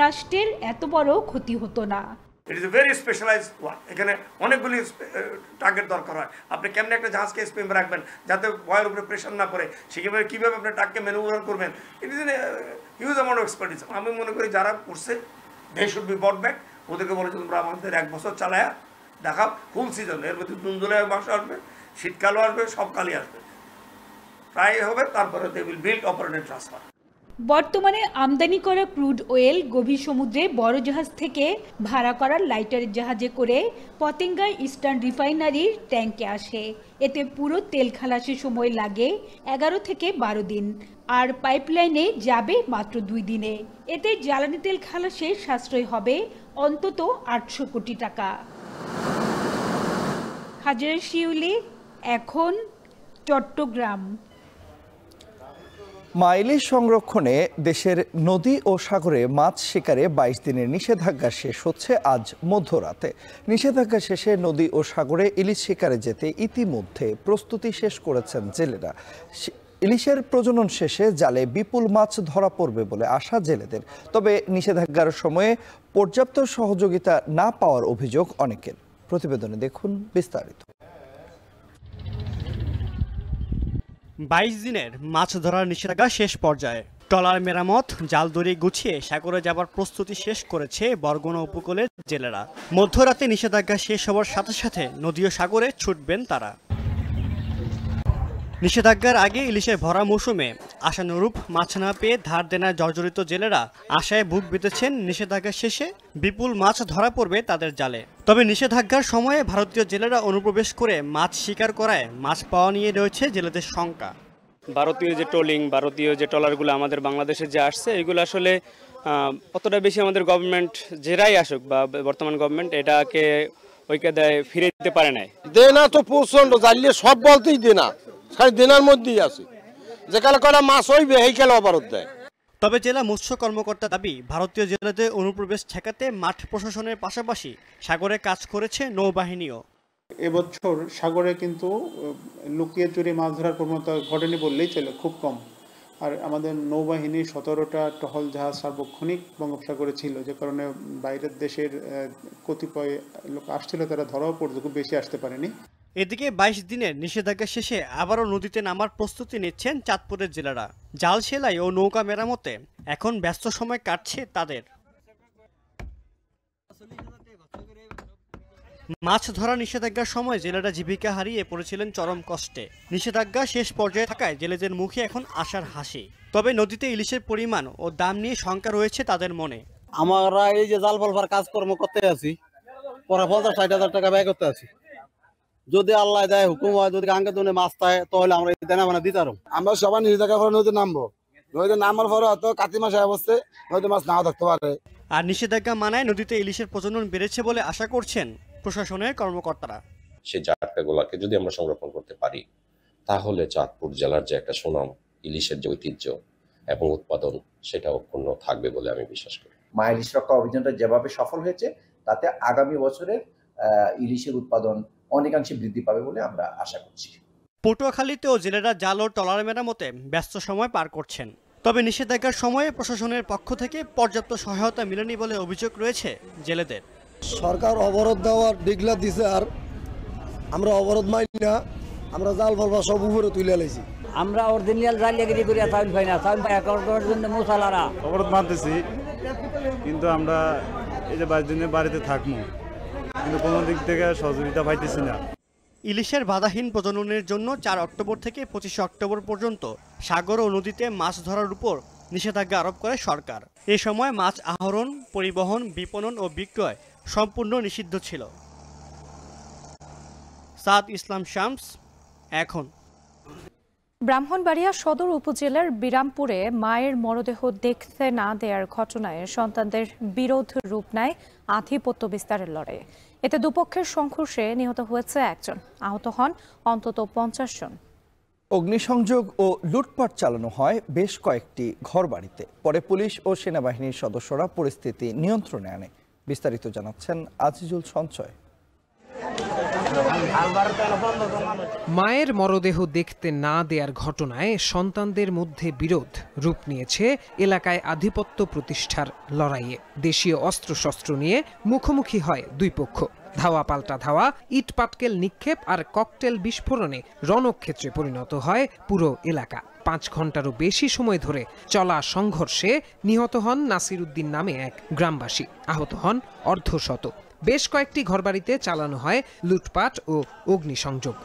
রাষ্ট্রের এত বড় ক্ষতি হতো না। It is a very specialized work. এখানে অনেকগুলি টার্গেট দরকার হয়। আপনি কেমনে একটা জাহাজকে এসপিএম রাখবেন যাতে বয়ের উপরে প্রেশার না পড়ে, সেভাবে কীভাবে আপনার টাককে ম্যানুভার করবেন, it is huge amount of expertise. আমি মনে করি যারা করছে they should be bought back. ওদেরকে বলেছে তোমরা আমাদের 1 বছর চালায়া দেখাও, ফুল সিজন। এর মধ্যে জুন জুলাই মাস আসবে, শীতকালও আসবে, সব কালই আসবে, প্রায় হবে। তারপরে they will build operator transfer. বর্তমানে আমদানি করা ক্রুড অয়েল গভীর সমুদ্রে বড় জাহাজ থেকে ভাড়া করা লাইটারের জাহাজে করে পতেঙ্গায় ইস্টার্ন রিফাইনারির ট্যাঙ্কে আসে। এতে পুরো তেল খালাসের সময় লাগে 11 থেকে 12 দিন, আর পাইপলাইনে যাবে মাত্র 2 দিনে। এতে জ্বালানি তেল খালাসে সাশ্রয় হবে অন্তত 800 কোটি টাকা। হাজারা শিউলি, এখন, চট্টগ্রাম। ইলিশ সংরক্ষণে দেশের নদী ও সাগরে মাছ শিকারে 22 দিনের নিষেধাজ্ঞা শেষ হচ্ছে আজ মধ্যরাতে। নিষেধাজ্ঞা শেষে নদী ও সাগরে ইলিশ শিকারে যেতে ইতিমধ্যে প্রস্তুতি শেষ করেছেন জেলেরা। ইলিশের প্রজনন শেষে জালে বিপুল মাছ ধরা পড়বে বলে আশা জেলেদের। তবে নিষেধাজ্ঞার সময়ে পর্যাপ্ত সহযোগিতা না পাওয়ার অভিযোগ অনেকের। প্রতিবেদনে দেখুন বিস্তারিত। 22 দিনের মাছ ধরার নিষেধাজ্ঞা শেষ পর্যায়ে। ট্রলার মেরামত, জাল দড়ি গুছিয়ে সাগরে যাবার প্রস্তুতি শেষ করেছে বরগুনা উপকূলের জেলেরা। মধ্যরাতে নিষেধাজ্ঞা শেষ হওয়ার সাথে সাথে নদী ও সাগরে ছুটবেন তারা। নিষেধাজ্ঞার আগে ইলিশের ভরা মৌসুমে আশানুরূপ মাছ না পেয়ে ধার দেনায় জর্জরিত জেলেরা আশায় বুক বেঁধেছেন নিষেধাজ্ঞা শেষে বিপুল মাছ ধরা পড়বে তাদের জালে। তবে নিষেধাজ্ঞার সময়ে ভারতীয় জেলেরা অনুপ্রবেশ করে মাছ শিকার করায় মাছ পাওয়া নিয়ে রয়েছে জেলেদের শঙ্কা। ভারতীয় যে ট্রলিং, ভারতীয় যে ট্রলারগুলো আমাদের বাংলাদেশে যে আসছে, এগুলো আসলে অতটা বেশি আমাদের গভর্নমেন্ট যেরাই আসুক বা বর্তমান গভর্নমেন্ট এটাকে ঐক্যদায় ফিরে দিতে পারে নাই। দেনা তো প্রচন্ড জ্বালিয়ে সব বলতেই দেনা, খালি দেনার মধ্যেই আছে, যেখানে কটা মাছ হইবে এই খেলা অবরোধ দেয়। তবে জেলা মৎস্য কর্মকর্তা দাবি, ভারতীয় জেলাদের অনুপ্রবেশ ঠেকাতে মাঠ প্রশাসনের পাশাপাশি সাগরে কাজ করেছে নৌবাহিনীও। এবছর সাগরে কিন্তু লুকিয়ে চুরি মাছ ধরার প্রবণতা ঘটেনি বললেই চলে, খুব কম। আর আমাদের নৌবাহিনী 17টা টহল জাহাজ সার্বক্ষণিক বঙ্গোপসাগরে ছিল, যে কারণে বাইরের দেশের কতিপয় লোক আসছিল, তারা ধরাও পড়তো, খুব বেশি আসতে পারেনি। এদিকে 22 দিনের নিষেধাজ্ঞা শেষে আবারও নদীতে নামার প্রস্তুতি নিচ্ছেন চাঁদপুরের জেলেরা। জাল সেলাই ও নৌকা মেরামতে এখন ব্যস্ত সময় কাটছে তাদের। মাছ ধরা নিষেধাজ্ঞার সময় জেলেরা জীবিকা হারিয়ে পড়েছিলেন চরম কষ্টে। নিষেধাজ্ঞা শেষ পর্যায়ে থাকায় জেলেদের মুখে এখন আশার হাসি। তবে নদীতে ইলিশের পরিমাণ ও দাম নিয়ে শঙ্কা রয়েছে তাদের মনে। আমরা এই যে জাল ফলফার কাজকর্ম করতে আছি, পরে 50-60 টাকা ব্যয় করতে আছি। যদি আল্লাহ দেয় হুকুম হয়, যদি গাঙ্গে দুনে মাছ পায়, তাহলে আমরা এই দেনা বানা দিতে পারবো। আমরা সবাই নিষেধাজ্ঞা করে নদীতে নামবো, নদীতে নামার পরে হয়তো কাতি মাসে অবস্থায় নদীতে মাছ নাও থাকতে পারে। আর নিষেধাজ্ঞা মানায় নদীতে ইলিশের প্রজনন বেড়েছে বলে আশা করছেন প্রশাসনের কর্মকর্তারা। সেই জাটকাগুলোকে যদি আমরা সংরক্ষণ করতে পারি, তাহলে চাঁদপুর জেলার যে একটা সুনাম, ইলিশের যে ঐতিহ্য এবং উৎপাদন, সেটা অক্ষুণ্ণ থাকবে বলে আমি বিশ্বাস করি। মা ইলিশ রক্ষা অভিযানটা যেভাবে সফল হয়েছে, তাতে আগামী বছরের ইলিশের উৎপাদন অনেকাংশে বৃদ্ধি পাবে বলে আমরা আশা করছি। পটুয়াখালীতেও জেলেরা জাল ও ট্রলার মেরামতে ব্যস্ত সময় পার করছেন। তবে নিষেধাজ্ঞার সময়ে প্রশাসনের পক্ষ থেকে পর্যাপ্ত সহায়তা মেলেনি বলে অভিযোগ রয়েছে জেলেদের। সরকার অবরোধ দেওয়ার ডিগলা দিছে, আর আমরা অবরোধ মানি না, আমরা জাল ফলফা সব উপরে তুলে লাইছি। আমরা অরিজিনাল জালিয়াগিরি করিয়া চাউল পাই না, চাউল পাই করার জন্য মশালারা অবরোধ মানতেছি, কিন্তু আমরা এই যে 22 দিনে বাড়িতে থাকবো, কিন্তু কোনো দিক থেকে সহযোগিতা পাইতেছি না। ইলিশের বাধাহীন প্রজননের জন্য 4 অক্টোবর থেকে 25 অক্টোবর পর্যন্ত সাগর ও নদীতে মাছ ধরার উপর নিষেধাজ্ঞা আরোপ করে সরকার। এই সময় মাছ আহরণ, পরিবহন, বিপণন ও বিক্রয় সম্পূর্ণ নিষিদ্ধ ছিল। সাদ ইসলাম শামস, এখন। ব্রাহ্মণবাড়িয়া সদর উপজেলার বিরামপুরে মায়ের মরদেহ দেখতে না দেওয়ার ঘটনায় সন্তানদের বিরোধ রূপ নেয় আধিপত্য বিস্তারের লড়াই। এতে দুপক্ষের সংঘর্ষে নিহত হয়েছে একজন, আহত হন অন্তত 50 জন। অগ্নিসংযোগ ও লুটপাট চালানো হয় বেশ কয়েকটি ঘরবাড়িতে। পরে পুলিশ ও সেনাবাহিনীর সদস্যরা পরিস্থিতি নিয়ন্ত্রণে আনে। বিস্তারিত জানাচ্ছেন আজিজুল সঞ্চয়। মায়ের মরদেহ দেখতে না দেয়ার ঘটনায় সন্তানদের মধ্যে বিরোধ রূপ নিয়েছে এলাকায় আধিপত্য প্রতিষ্ঠার লড়াইয়ে। দেশীয় অস্ত্রশস্ত্র নিয়ে মুখোমুখি হয় দুই পক্ষ। ধাওয়া পাল্টা ধাওয়া, ইট পাটকেল নিক্ষেপ আর ককটেল বিস্ফোরণে রণক্ষেত্রে পরিণত হয় পুরো এলাকা। 5 ঘন্টারও বেশি সময় ধরে চলা সংঘর্ষে নিহত হন নাসির উদ্দিন নামে এক গ্রামবাসী, আহত হন অর্ধশত। বেশ কয়েকটি ঘরবাড়িতে চালানো হয় লুটপাট ও অগ্নিসংযোগ।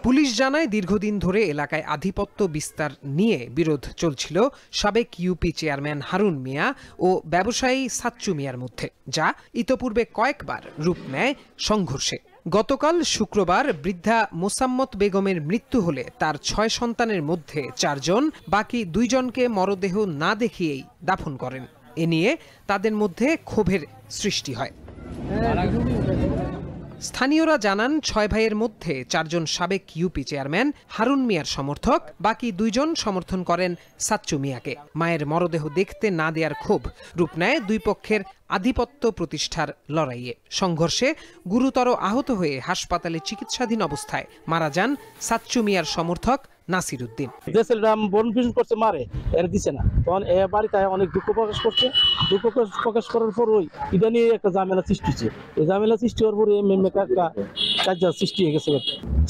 পুলিশ জানায়, দীর্ঘদিন ধরে এলাকায় আধিপত্য বিস্তার নিয়ে বিরোধ চলছিল সাবেক ইউপি চেয়ারম্যান হারুন মিয়া ও ব্যবসায়ী সাচ্চু মিয়ার মধ্যে, যা ইতোপূর্বে কয়েকবার রূপ নেয় সংঘর্ষে। গতকাল শুক্রবার বৃদ্ধা মোসাম্মত বেগমের মৃত্যু হলে তার 6 সন্তানের মধ্যে 4 জন বাকি 2 জনকে মরদেহ না দেখিয়েই দাফন করেন। এ নিয়ে তাদের মধ্যে ক্ষোভের সৃষ্টি হয়। স্থানীয়রা জানান, 6 ভাইয়ের মধ্যে 4 জন সাবেক ইউপি চেয়ারম্যান হারুন মিয়ার সমর্থক, বাকি 2 জন সমর্থন করেন সাচ্চু মিয়াকে। মায়ের মরদেহ দেখতে না দেওয়ার ক্ষোভ রূপ নেয় দুই পক্ষের আধিপত্য প্রতিষ্ঠার লড়াইয়ে। সংঘর্ষে গুরুতর আহত হয়ে হাসপাতালে চিকিৎসাধীন অবস্থায় মারা যান সাচ্চু মিয়ার সমর্থক নাসির উদ্দিন। করছে মারে এর দিছে না, তখন এ বাড়িতে অনেক দুঃখ প্রকাশ করছে। দুঃখ প্রকাশ করার পর ওই এটা নিয়ে একটা ঝামেলা সৃষ্টি হচ্ছে। এই ঝামেলা সৃষ্টি হওয়ার পরে কাকা কাজটা সৃষ্টি হয়ে গেছে।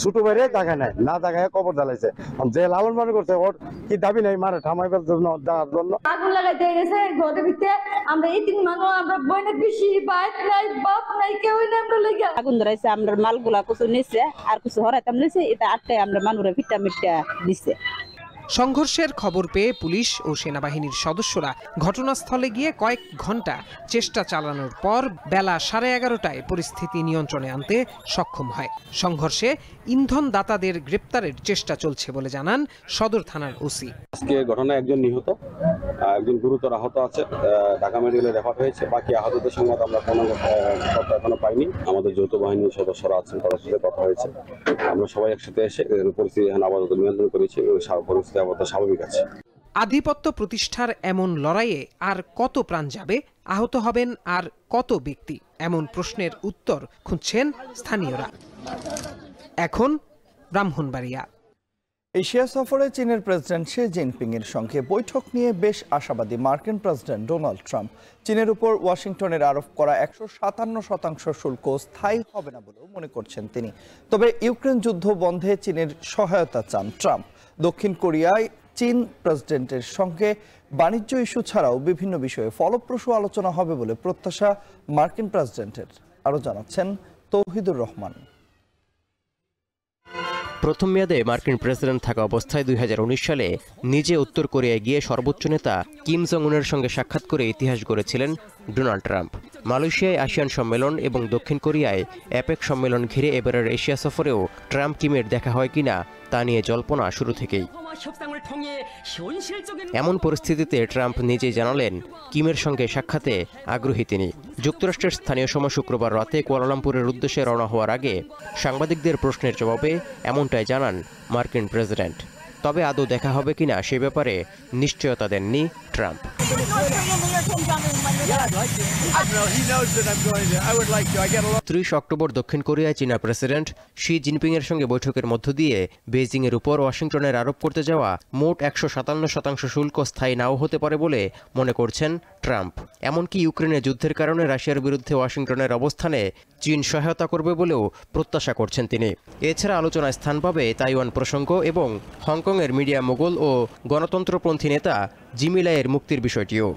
ছোট বাইরে জায়গা নাই, না জায়গায় কবর জ্বালাইছে, যে লালন পালন করছে ওর কি দাবি নাই মারে থামাইবার জন্য দেওয়ার জন্য। আগুন লাগাইতে গেছে ঘরের ভিতরে, আমরা এই তিন মানুষ, আমরা বোনের বেশি বাইক নাই, বাপ নাই, কেউই নাই, আমরা লেগে আগুন ধরাইছে। আমরা মালগুলা কিছু নিচ্ছে আর কিছু হরাইতাম নিচ্ছে, এটা আটটায় আমরা মানুষের ভিটা মিটটা দিচ্ছে। সংঘর্ষের খবর পেয়ে পুলিশ ও সেনাবাহিনীর সদস্যরা ঘটনাস্থলে গিয়ে কয়েক ঘন্টা চেষ্টা চালানোর পর বেলা 11:30টায় পরিস্থিতি নিয়ন্ত্রণে আনতে সক্ষম হয়। সংঘর্ষে ইন্ধনদাতাদের গ্রেপ্তারের চেষ্টা চলছে বলে জানান সদর থানার ওসি। আজকে ঘটনায় একজন নিহত, একজন গুরুতর আহত আছে, ঢাকা মেডিকেলে রেফার হয়েছে। বাকি আহতদের সংবাদ আমরা কোনো কথা এখনো পাইনি। আমাদের যৌথ বাহিনীর সদস্যরা আছেন, তাদের সাথে কথা হয়েছে। আমরা সবাই একসাথে এসে পরিস্থিতি আপাতত নিয়ন্ত্রণ করেছি, পরিস্থিতি আপাতত স্বাভাবিক আছে। আধিপত্য প্রতিষ্ঠার এমন লড়াইয়ে আর কত প্রাণ যাবে, আহত হবেন আর কত ব্যক্তি, এমন প্রশ্নের উত্তর খুঁজছেন স্থানীয়রা। এখন ব্রাহ্মণবাড়িয়া। এশিয়া সফরে চীনের প্রেসিডেন্ট শি জিনপিং এর সঙ্গে বৈঠক নিয়ে বেশ আশাবাদী মার্কিন প্রেসিডেন্ট ডোনাল্ড ট্রাম্প। চীনের উপর ওয়াশিংটনের আরোপ করা 157% শুল্ক স্থায়ী হবে না বলেও মনে করছেন তিনি। তবে ইউক্রেন যুদ্ধ বন্ধে চীনের সহায়তা চান ট্রাম্প। দক্ষিণ কোরিয়ায় চীন প্রেসিডেন্টের সঙ্গে বাণিজ্য ইস্যু ছাড়াও বিভিন্ন বিষয়ে ফলপ্রসূ আলোচনা হবে বলে প্রত্যাশা মার্কিন প্রেসিডেন্টের। আরও জানাচ্ছেন তৌহিদুর রহমান। প্রথম মেয়াদে মার্কিন প্রেসিডেন্ট থাকা অবস্থায় 2019 সালে নিজে উত্তর কোরিয়ায় গিয়ে সর্বোচ্চ নেতা কিম জং উনের সঙ্গে সাক্ষাৎ করে ইতিহাস গড়েছিলেন ডোনাল্ড ট্রাম্প। মালয়েশিয়ায় আসিয়ান সম্মেলন এবং দক্ষিণ কোরিয়ায় অ্যাপেক সম্মেলন ঘিরে এবারের এশিয়া সফরেও ট্রাম্প কিমের দেখা হয় কিনা তা নিয়ে জল্পনা শুরু থেকেই। এমন পরিস্থিতিতে ট্রাম্প নিজেই জানালেন কিমের সঙ্গে সাক্ষাতে আগ্রহী তিনি। যুক্তরাষ্ট্রের স্থানীয় সময় শুক্রবার রাতে কুয়ালালামপুরের উদ্দেশ্যে রওনা হওয়ার আগে সাংবাদিকদের প্রশ্নের জবাবে এমনটাই জানান মার্কিন প্রেসিডেন্ট। তবে আদৌ দেখা হবে কিনা সে ব্যাপারে নিশ্চয়তা দেননি ট্রাম্প। 30 অক্টোবর দক্ষিণ কোরিয়ায় চীনা প্রেসিডেন্ট শি জিনপিং এর সঙ্গে বৈঠকের মধ্য দিয়ে বেইজিং এর উপর ওয়াশিংটনের আরোপ করতে যাওয়া মোট 157% শুল্ক স্থায়ী নাও হতে পারে বলে মনে করছেন ট্রাম্প। এমনকি ইউক্রেনের যুদ্ধের কারণে রাশিয়ার বিরুদ্ধে ওয়াশিংটনের অবস্থানে চীন সহায়তা করবে বলেও প্রত্যাশা করছেন তিনি। এছাড়া আলোচনায় স্থান পাবে তাইওয়ান প্রসঙ্গ এবং হংকংয়ের মিডিয়া মোগল ও গণতন্ত্রপন্থী নেতা জিমি লাইয়ের মুক্তির বিষয়টিও।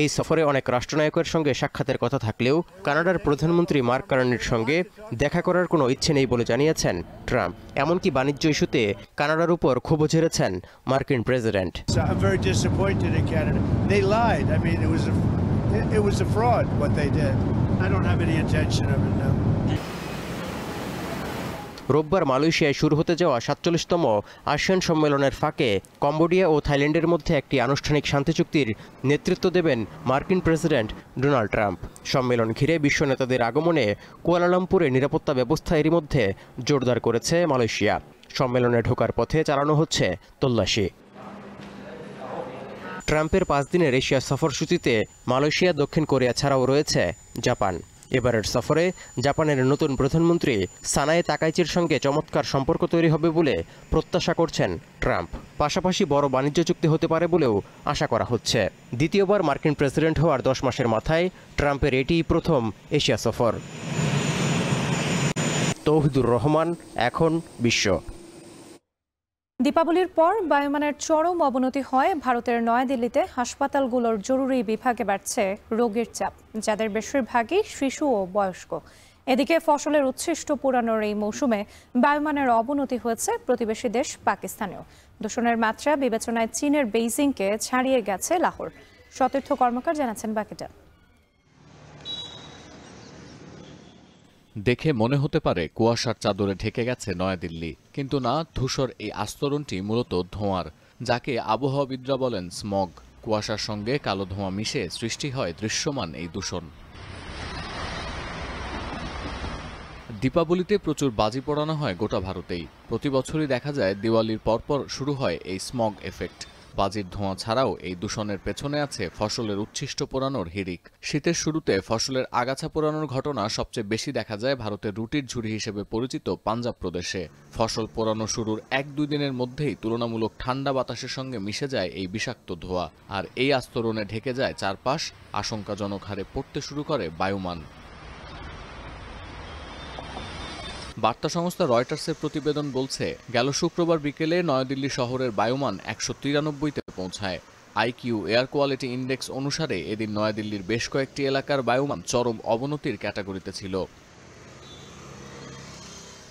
এই সফরে অনেক রাষ্ট্রনায়কের সঙ্গে সাক্ষাতের কথা থাকলেও কানাডার প্রধানমন্ত্রী মার্ক কার্নির সঙ্গে দেখা করার কোনো ইচ্ছে নেই বলে জানিয়েছেন ট্রাম্প। এমনকি বাণিজ্য ইস্যুতে কানাডার উপর ক্ষোভ ঝেড়েছেন মার্কিন প্রেসিডেন্ট। রোববার মালয়েশিয়ায় শুরু হতে যাওয়া 47তম আসিয়ান সম্মেলনের ফাঁকে কম্বোডিয়া ও থাইল্যান্ডের মধ্যে একটি আনুষ্ঠানিক শান্তি চুক্তির নেতৃত্ব দেবেন মার্কিন প্রেসিডেন্ট ডোনাল্ড ট্রাম্প। সম্মেলন ঘিরে বিশ্ব নেতাদের আগমনে কুয়ালালামপুরে নিরাপত্তা ব্যবস্থা এরই মধ্যে জোরদার করেছে মালয়েশিয়া। সম্মেলনে ঢোকার পথে চালানো হচ্ছে তল্লাশি। ট্রাম্পের 5 দিনের এশিয়া সফরসূচিতে মালয়েশিয়া, দক্ষিণ কোরিয়া ছাড়াও রয়েছে জাপান। এবারের সফরে জাপানের নতুন প্রধানমন্ত্রী সানায়ে তাকাইচির সঙ্গে চমৎকার সম্পর্ক তৈরি হবে বলে প্রত্যাশা করছেন ট্রাম্প। পাশাপাশি বড় বাণিজ্য চুক্তি হতে পারে বলেও আশা করা হচ্ছে। দ্বিতীয়বার মার্কিন প্রেসিডেন্ট হওয়ার 10 মাসের মাথায় ট্রাম্পের এটিই প্রথম এশিয়া সফর। তৌহিদুর রহমান, এখন বিশ্ব। দীপাবলির পর বায়ুমানের চরম অবনতি হয় ভারতের নয়াদিল্লিতে। হাসপাতালগুলোর জরুরি বিভাগে বাড়ছে রোগীর চাপ, যাদের বেশিরভাগই শিশু ও বয়স্ক। এদিকে ফসলের উচ্ছিষ্ট পোড়ানোর এই মৌসুমে বায়ুমানের অবনতি হয়েছে প্রতিবেশী দেশ পাকিস্তানেও। দূষণের মাত্রা বিবেচনায় চীনের বেইজিংকে ছাড়িয়ে গেছে লাহোর। সতীর্থ কর্মকার জানাচ্ছেন বাকিটা। দেখে মনে হতে পারে কুয়াশার চাদরে ঢেকে গেছে নয়াদিল্লি, কিন্তু না, ধূসর এই আস্তরণটি মূলত ধোঁয়ার, যাকে আবহাওয়াবিদরা বলেন স্মগ। কুয়াশার সঙ্গে কালো ধোঁয়া মিশে সৃষ্টি হয় দৃশ্যমান এই দূষণ। দীপাবলিতে প্রচুর বাজি পোড়ানো হয় গোটা ভারতেই। প্রতি বছরই দেখা যায় দিওয়ালির পরপর শুরু হয় এই স্মগ এফেক্ট। বাজির ধোঁয়া ছাড়াও এই দূষণের পেছনে আছে ফসলের উচ্ছিষ্ট পোড়ানোর হিড়িক। শীতের শুরুতে ফসলের আগাছা পোড়ানোর ঘটনা সবচেয়ে বেশি দেখা যায় ভারতের রুটির ঝুড়ি হিসেবে পরিচিত পাঞ্জাব প্রদেশে। ফসল পোড়ানো শুরুর 1-2 দিনের মধ্যেই তুলনামূলক ঠান্ডা বাতাসের সঙ্গে মিশে যায় এই বিষাক্ত ধোঁয়া, আর এই আস্তরণে ঢেকে যায় চারপাশ। আশঙ্কাজনক হারে পড়তে শুরু করে বায়ুমান। বার্তা সংস্থা রয়টার্সের প্রতিবেদন বলছে, গেল শুক্রবার বিকেলে নয়াদিল্লি শহরের বায়ুমান 193-তে পৌঁছায়। আইকিউ এয়ার কোয়ালিটি ইন্ডেক্স অনুসারে এদিন নয়াদিল্লির বেশ কয়েকটি এলাকার বায়ুমান চরম অবনতির ক্যাটাগরিতে ছিল।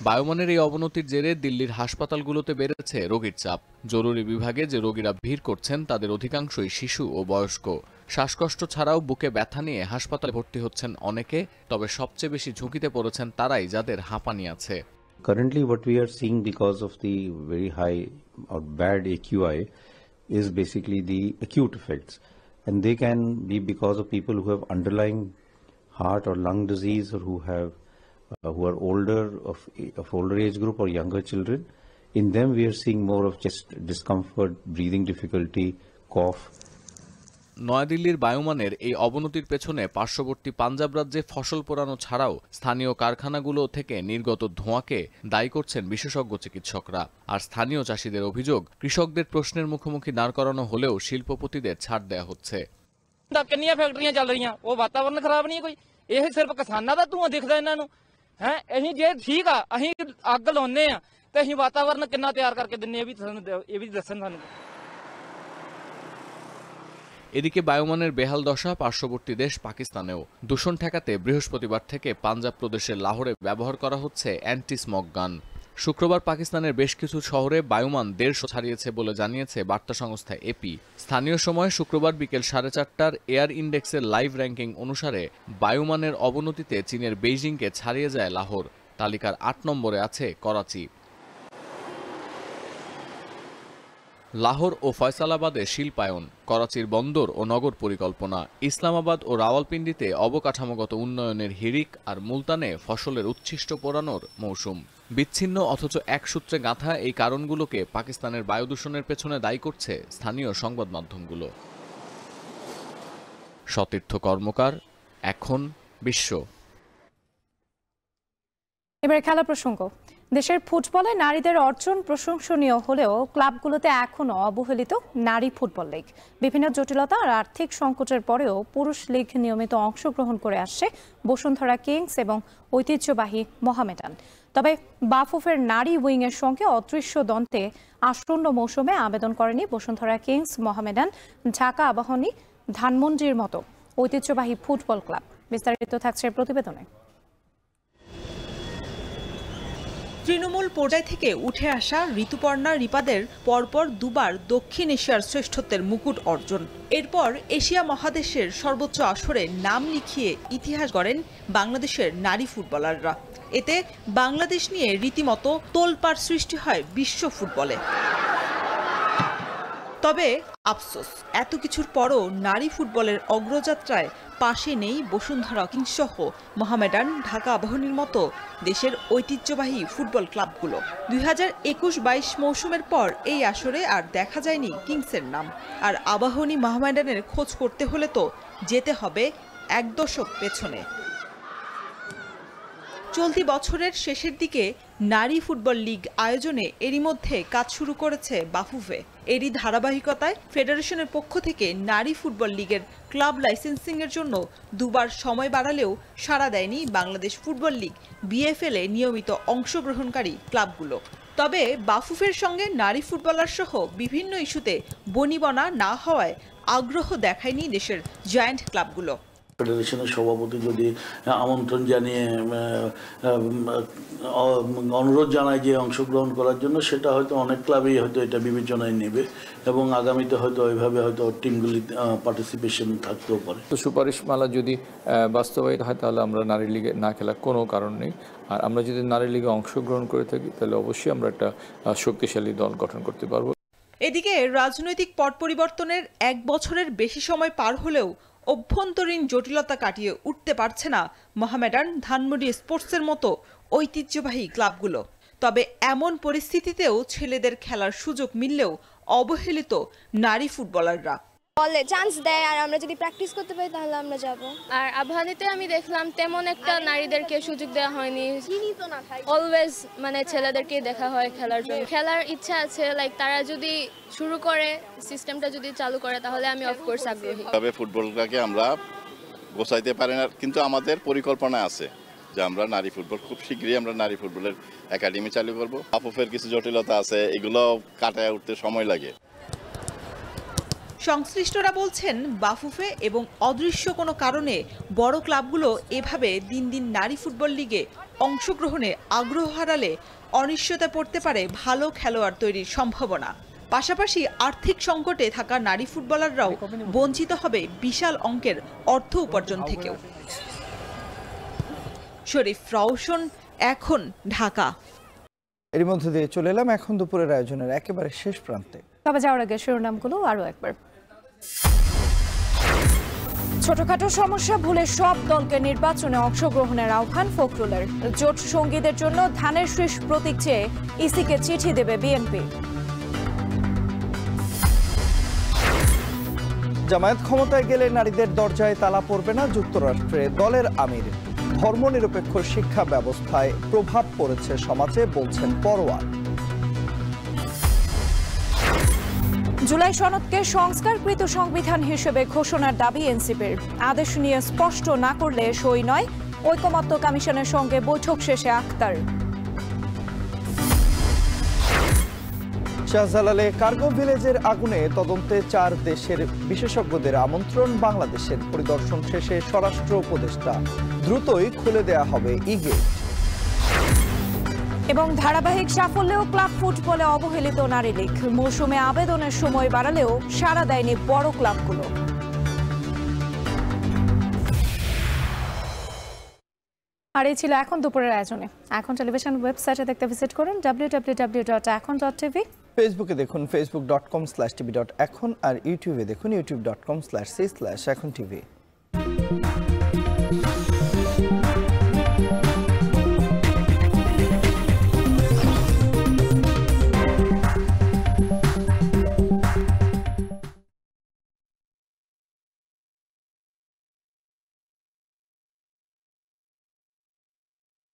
বায়ুমানের এই অবনতির জেরে দিল্লির হাসপাতালগুলোতে বেড়েছে রোগীর চাপ। জরুরি বিভাগে যে রোগীরা ভিড় করছেন তাদের অধিকাংশই শিশু ও বয়স্ক। শ্বাসকষ্ট ছাড়াও বুকে ব্যথা নিয়ে হাসপাতালে ভর্তি হচ্ছেন অনেকে, তবে সবচেয়ে বেশি ঝুঁকিতে পড়েছেন তারাই যাদের হাঁপানি আছে। Currently what we are seeing because of the very high or bad AQI is basically the acute effects, and they can be because of people who have underlying heart or lung disease, or who are older, of older age group or younger children. In them we are seeing more of chest discomfort, breathing difficulty, cough. নয়াদিল্লির বায়ুমানের এই অবনতির পেছনে পার্শ্ববর্তী পাঞ্জাব রাজ্যে ফসল পোড়ানো ছাড়াও স্থানীয় কারখানাগুলো থেকে নির্গত ধোঁয়াকে দায়ী করছেন বিশেষজ্ঞ চিকিৎসকরা। আর স্থানীয় চাষিদের অভিযোগ, কৃষকদের প্রশ্নের মুখোমুখি দাঁড় করানো হলেও শিল্পপতিদের ছাড় দেয়া হচ্ছে। ਕਿੰਨੀਆਂ ਫੈਕਟਰੀਆਂ ਚੱਲ ਰਹੀਆਂ, ਉਹ ਵਾਤਾਵਰਨ ਖਰਾਬ ਨਹੀਂ ਕੋਈ, ਇਹ ਸਿਰਫ ਕਿਸਾਨਾਂ ਦਾ ਧੂਆਂ ਦਿਖਦਾ ਇਹਨਾਂ ਨੂੰ ਹੈ। ਅਸੀਂ ਜੇ ਠੀਕ ਆ, ਅਸੀਂ ਅੱਗ ਲਾਉਂਦੇ ਆ ਤੇ ਅਸੀਂ ਵਾਤਾਵਰਨ ਕਿੰਨਾ ਤਿਆਰ ਕਰਕੇ ਦਿੰਨੇ, ਇਹ ਵੀ ਦੱਸਣ ਸਾਨੂੰ। এদিকে বায়ুমানের বেহাল দশা পার্শ্ববর্তী দেশ পাকিস্তানেও। দূষণ ঠেকাতে বৃহস্পতিবার থেকে পাঞ্জাব প্রদেশের লাহোরে ব্যবহার করা হচ্ছে অ্যান্টি স্মগ গান। শুক্রবার পাকিস্তানের বেশ কিছু শহরে বায়ুমান 150 ছাড়িয়েছে বলে জানিয়েছে বার্তা সংস্থা এপি। স্থানীয় সময় শুক্রবার বিকেল 4:30টার এয়ার ইন্ডেক্সের লাইভ র্যাঙ্কিং অনুসারে বায়ুমানের অবনতিতে চীনের বেইজিংকে ছাড়িয়ে যায় লাহোর। তালিকার 8 নম্বরে আছে করাচি। লাহোর ও ফয়সালাবাদে শিল্পায়ন, করাচির বন্দর ও নগর পরিকল্পনা, ইসলামাবাদ ও রাওয়ালপিন্ডিতে অবকাঠামোগত উন্নয়নের হিড়িক, আর মুলতানে ফসলের উচ্ছিষ্ট পোড়ানোর মৌসুম। বিচ্ছিন্ন অথচ এক সূত্রে গাঁথা এই কারণগুলোকে পাকিস্তানের বায়ুদূষণের পেছনে দায়ী করছে স্থানীয় সংবাদ মাধ্যমগুলো। সতীর্থ কর্মকার, এখন বিশ্ব। এবার খেলা প্রসঙ্গ। দেশের ফুটবলে নারীদের অর্জন প্রশংসনীয় হলেও ক্লাবগুলোতে এখনও অবহেলিত নারী ফুটবল লীগ। বিভিন্ন জটিলতা আর আর্থিক সংকটের পরেও পুরুষ লীগ নিয়মিত অংশগ্রহণ করে আসছে বসুন্ধরা কিংস এবং ঐতিহ্যবাহী মোহামেডান। তবে বাফুফের নারী উইংয়ের সঙ্গে অদৃশ্য দ্বন্দ্বে আসন্ন মৌসুমে আবেদন করেনি বসুন্ধরা কিংস, মোহামেডান, ঢাকা আবাহনী, ধানমন্ডির মতো ঐতিহ্যবাহী ফুটবল ক্লাব। বিস্তারিত থাকছে প্রতিবেদনে। তৃণমূল পর্যায় থেকে উঠে আসা ঋতুপর্ণা রিপাদের পরপর দুবার দক্ষিণ এশিয়ার শ্রেষ্ঠত্বের মুকুট অর্জন। এরপর এশিয়া মহাদেশের সর্বোচ্চ আসরে নাম লিখিয়ে ইতিহাস গড়েন বাংলাদেশের নারী ফুটবলাররা। এতে বাংলাদেশ নিয়ে রীতিমতো তোলপাড় সৃষ্টি হয় বিশ্ব ফুটবলে। তবে আফসোস, এত কিছুর পরও নারী ফুটবলের অগ্রযাত্রায় পাশে নেই বসুন্ধরা কিংস সহ মোহামেডান, ঢাকা আবাহনীর মতো দেশের ঐতিহ্যবাহী ফুটবল ক্লাবগুলো। 2021-22 মৌসুমের পর এই আসরে আর দেখা যায়নি কিংসের নাম। আর আবাহনী, মোহামেডানের খোঁজ করতে হলে তো যেতে হবে 1 দশক পেছনে। চলতি বছরের শেষের দিকে নারী ফুটবল লীগ আয়োজনে এরই মধ্যে কাজ শুরু করেছে বাফুফে। এরই ধারাবাহিকতায় ফেডারেশনের পক্ষ থেকে নারী ফুটবল লীগের ক্লাব লাইসেন্সিংয়ের জন্য দুবার সময় বাড়ালেও সাড়া দেয়নি বাংলাদেশ ফুটবল লীগ বিএফএল এ নিয়মিত অংশগ্রহণকারী ক্লাবগুলো। তবে বাফুফের সঙ্গে নারী ফুটবলার সহ বিভিন্ন ইস্যুতে বনিবনা না হওয়ায় আগ্রহ দেখায়নি দেশের জায়ান্ট ক্লাবগুলো। ফেডারেশনের সভাপতি যদি আমন্ত্রণ জানিয়ে অনুরোধ জানায় যে অংশগ্রহণ করার জন্য, সেটা হয়তো অনেক ক্লাবেই হয়তো এটা বিবেচনায় নেবে এবং আগামীতে হয়তো ওইভাবে হয়তো টিমগুলি পার্টিসিপেশন থাকতেও পারে। তো সুপারিশমালা যদি বাস্তবায়িত হয় তাহলে আমরা নারী লিগে না খেলার কোনো কারণ নেই। আর আমরা যদি নারী লিগে অংশগ্রহণ করে থাকি তাহলে অবশ্যই আমরা একটা শক্তিশালী দল গঠন করতে পারবো। এদিকে রাজনৈতিক পট পরিবর্তনের 1 বছরের বেশি সময় পার হলেও অভ্যন্তরীণ জটিলতা কাটিয়ে উঠতে পারছে না মোহামেডান, ধানমন্ডি স্পোর্টসের মতো ঐতিহ্যবাহী ক্লাবগুলো। তবে এমন পরিস্থিতিতেও ছেলেদের খেলার সুযোগ মিললেও অবহেলিত নারী ফুটবলাররা। বলে চান্স দেয়, আর আমরা যদি প্র্যাকটিস করতে পারি তাহলে আমরা যাব। আর আবহানিতে আমি দেখলাম তেমন একটা নারীদেরকে সুযোগ দেওয়া হয়নি, অলওয়েজ মানে ছেলেদেরকে দেখা হয় খেলার জন্য। খেলার ইচ্ছা আছে, লাইক তারা যদি শুরু করে, সিস্টেমটা যদি চালু করে, তাহলে আমি অফকোর্স আগ্রহী। তবে ফুটবলটাকে আমরা গোছাইতে পারি না, কিন্তু আমাদের পরিকল্পনা আছে যে আমরা নারী ফুটবল খুব শীঘ্রই আমরা নারী ফুটবলের একাডেমি চালু করব। বাফুফের কিছু জটিলতা আছে, এগুলো কাটায় উঠতে সময় লাগে। সংশ্লিষ্টরা বলছেন বাফুফে এবং অদৃশ্য কোনো কারণে বড় ক্লাবগুলো এভাবে দিন দিন নারী ফুটবল লিগে অংশগ্রহণে আগ্রহ হারালে অনিশ্চয়তা পড়তে পারে ভালো খেলোয়াড় তৈরির সম্ভাবনা। পাশাপাশি আর্থিক সংকটে থাকা নারী ফুটবলাররাও বঞ্চিত হবে বিশাল অঙ্কের অর্থ উপার্জন থেকেও। শরীফ রওশন, এখন, ঢাকা। এর মধ্যে দিয়ে চলে এলাম এখন দুপুরের আয়োজনের একেবারে শেষ প্রান্তে। তবে যাওয়ার আগে শিরোনামগুলো আরও একবার। ছোটখাটো সমস্যা ভুলে সব দলকে নির্বাচনে অংশগ্রহণের আহ্বান ফখরুলের। জোট সঙ্গীদের জন্য ধানের শীষ প্রতীক চেয়ে ইসিকে চিঠি দেবে বিএনপি। জামায়াত ক্ষমতায় গেলে নারীদের দরজায় তালা পড়বে না যুক্তরাষ্ট্রে দলের আমির। ধর্মনিরপেক্ষ শিক্ষা ব্যবস্থায় প্রভাব পড়েছে সমাজে, বলছেন পরোয়ার। জুলাই সনদকে সংস্কারকৃত সংবিধান হিসেবে ঘোষণার দাবি এনসিপির। আদেশ নিয়ে স্পষ্ট না করলে সই নয়, ঐকমত্য কমিশনের সঙ্গে বৈঠক শেষে আক্তার। শাহজালালে কার্গো ভিলেজের আগুনে তদন্তে 4 দেশের বিশেষজ্ঞদের আমন্ত্রণ। বাংলাদেশের পরিদর্শন শেষে স্বরাষ্ট্র উপদেষ্টা, দ্রুতই খুলে দেয়া হবে ই-গেট। এবং ধারাবাহিক সাফল্যেও ক্লাব ফুটবলে অবহেলিত নারী লীগ। মৌসুমে আবেদনের সময় বাড়ালেও সাড়া দেয়নি বড় ক্লাবগুলো। আর এই ছিল এখন দুপুরের আয়োজনে। এখন টেলিভিশন ওয়েবসাইটে দেখতে ভিজিট করুন www.ekon.tv। ফেসবুকে দেখুন facebook.com/tv.ekon আর ইউটিউবে দেখুন youtube.com/c/ekontv।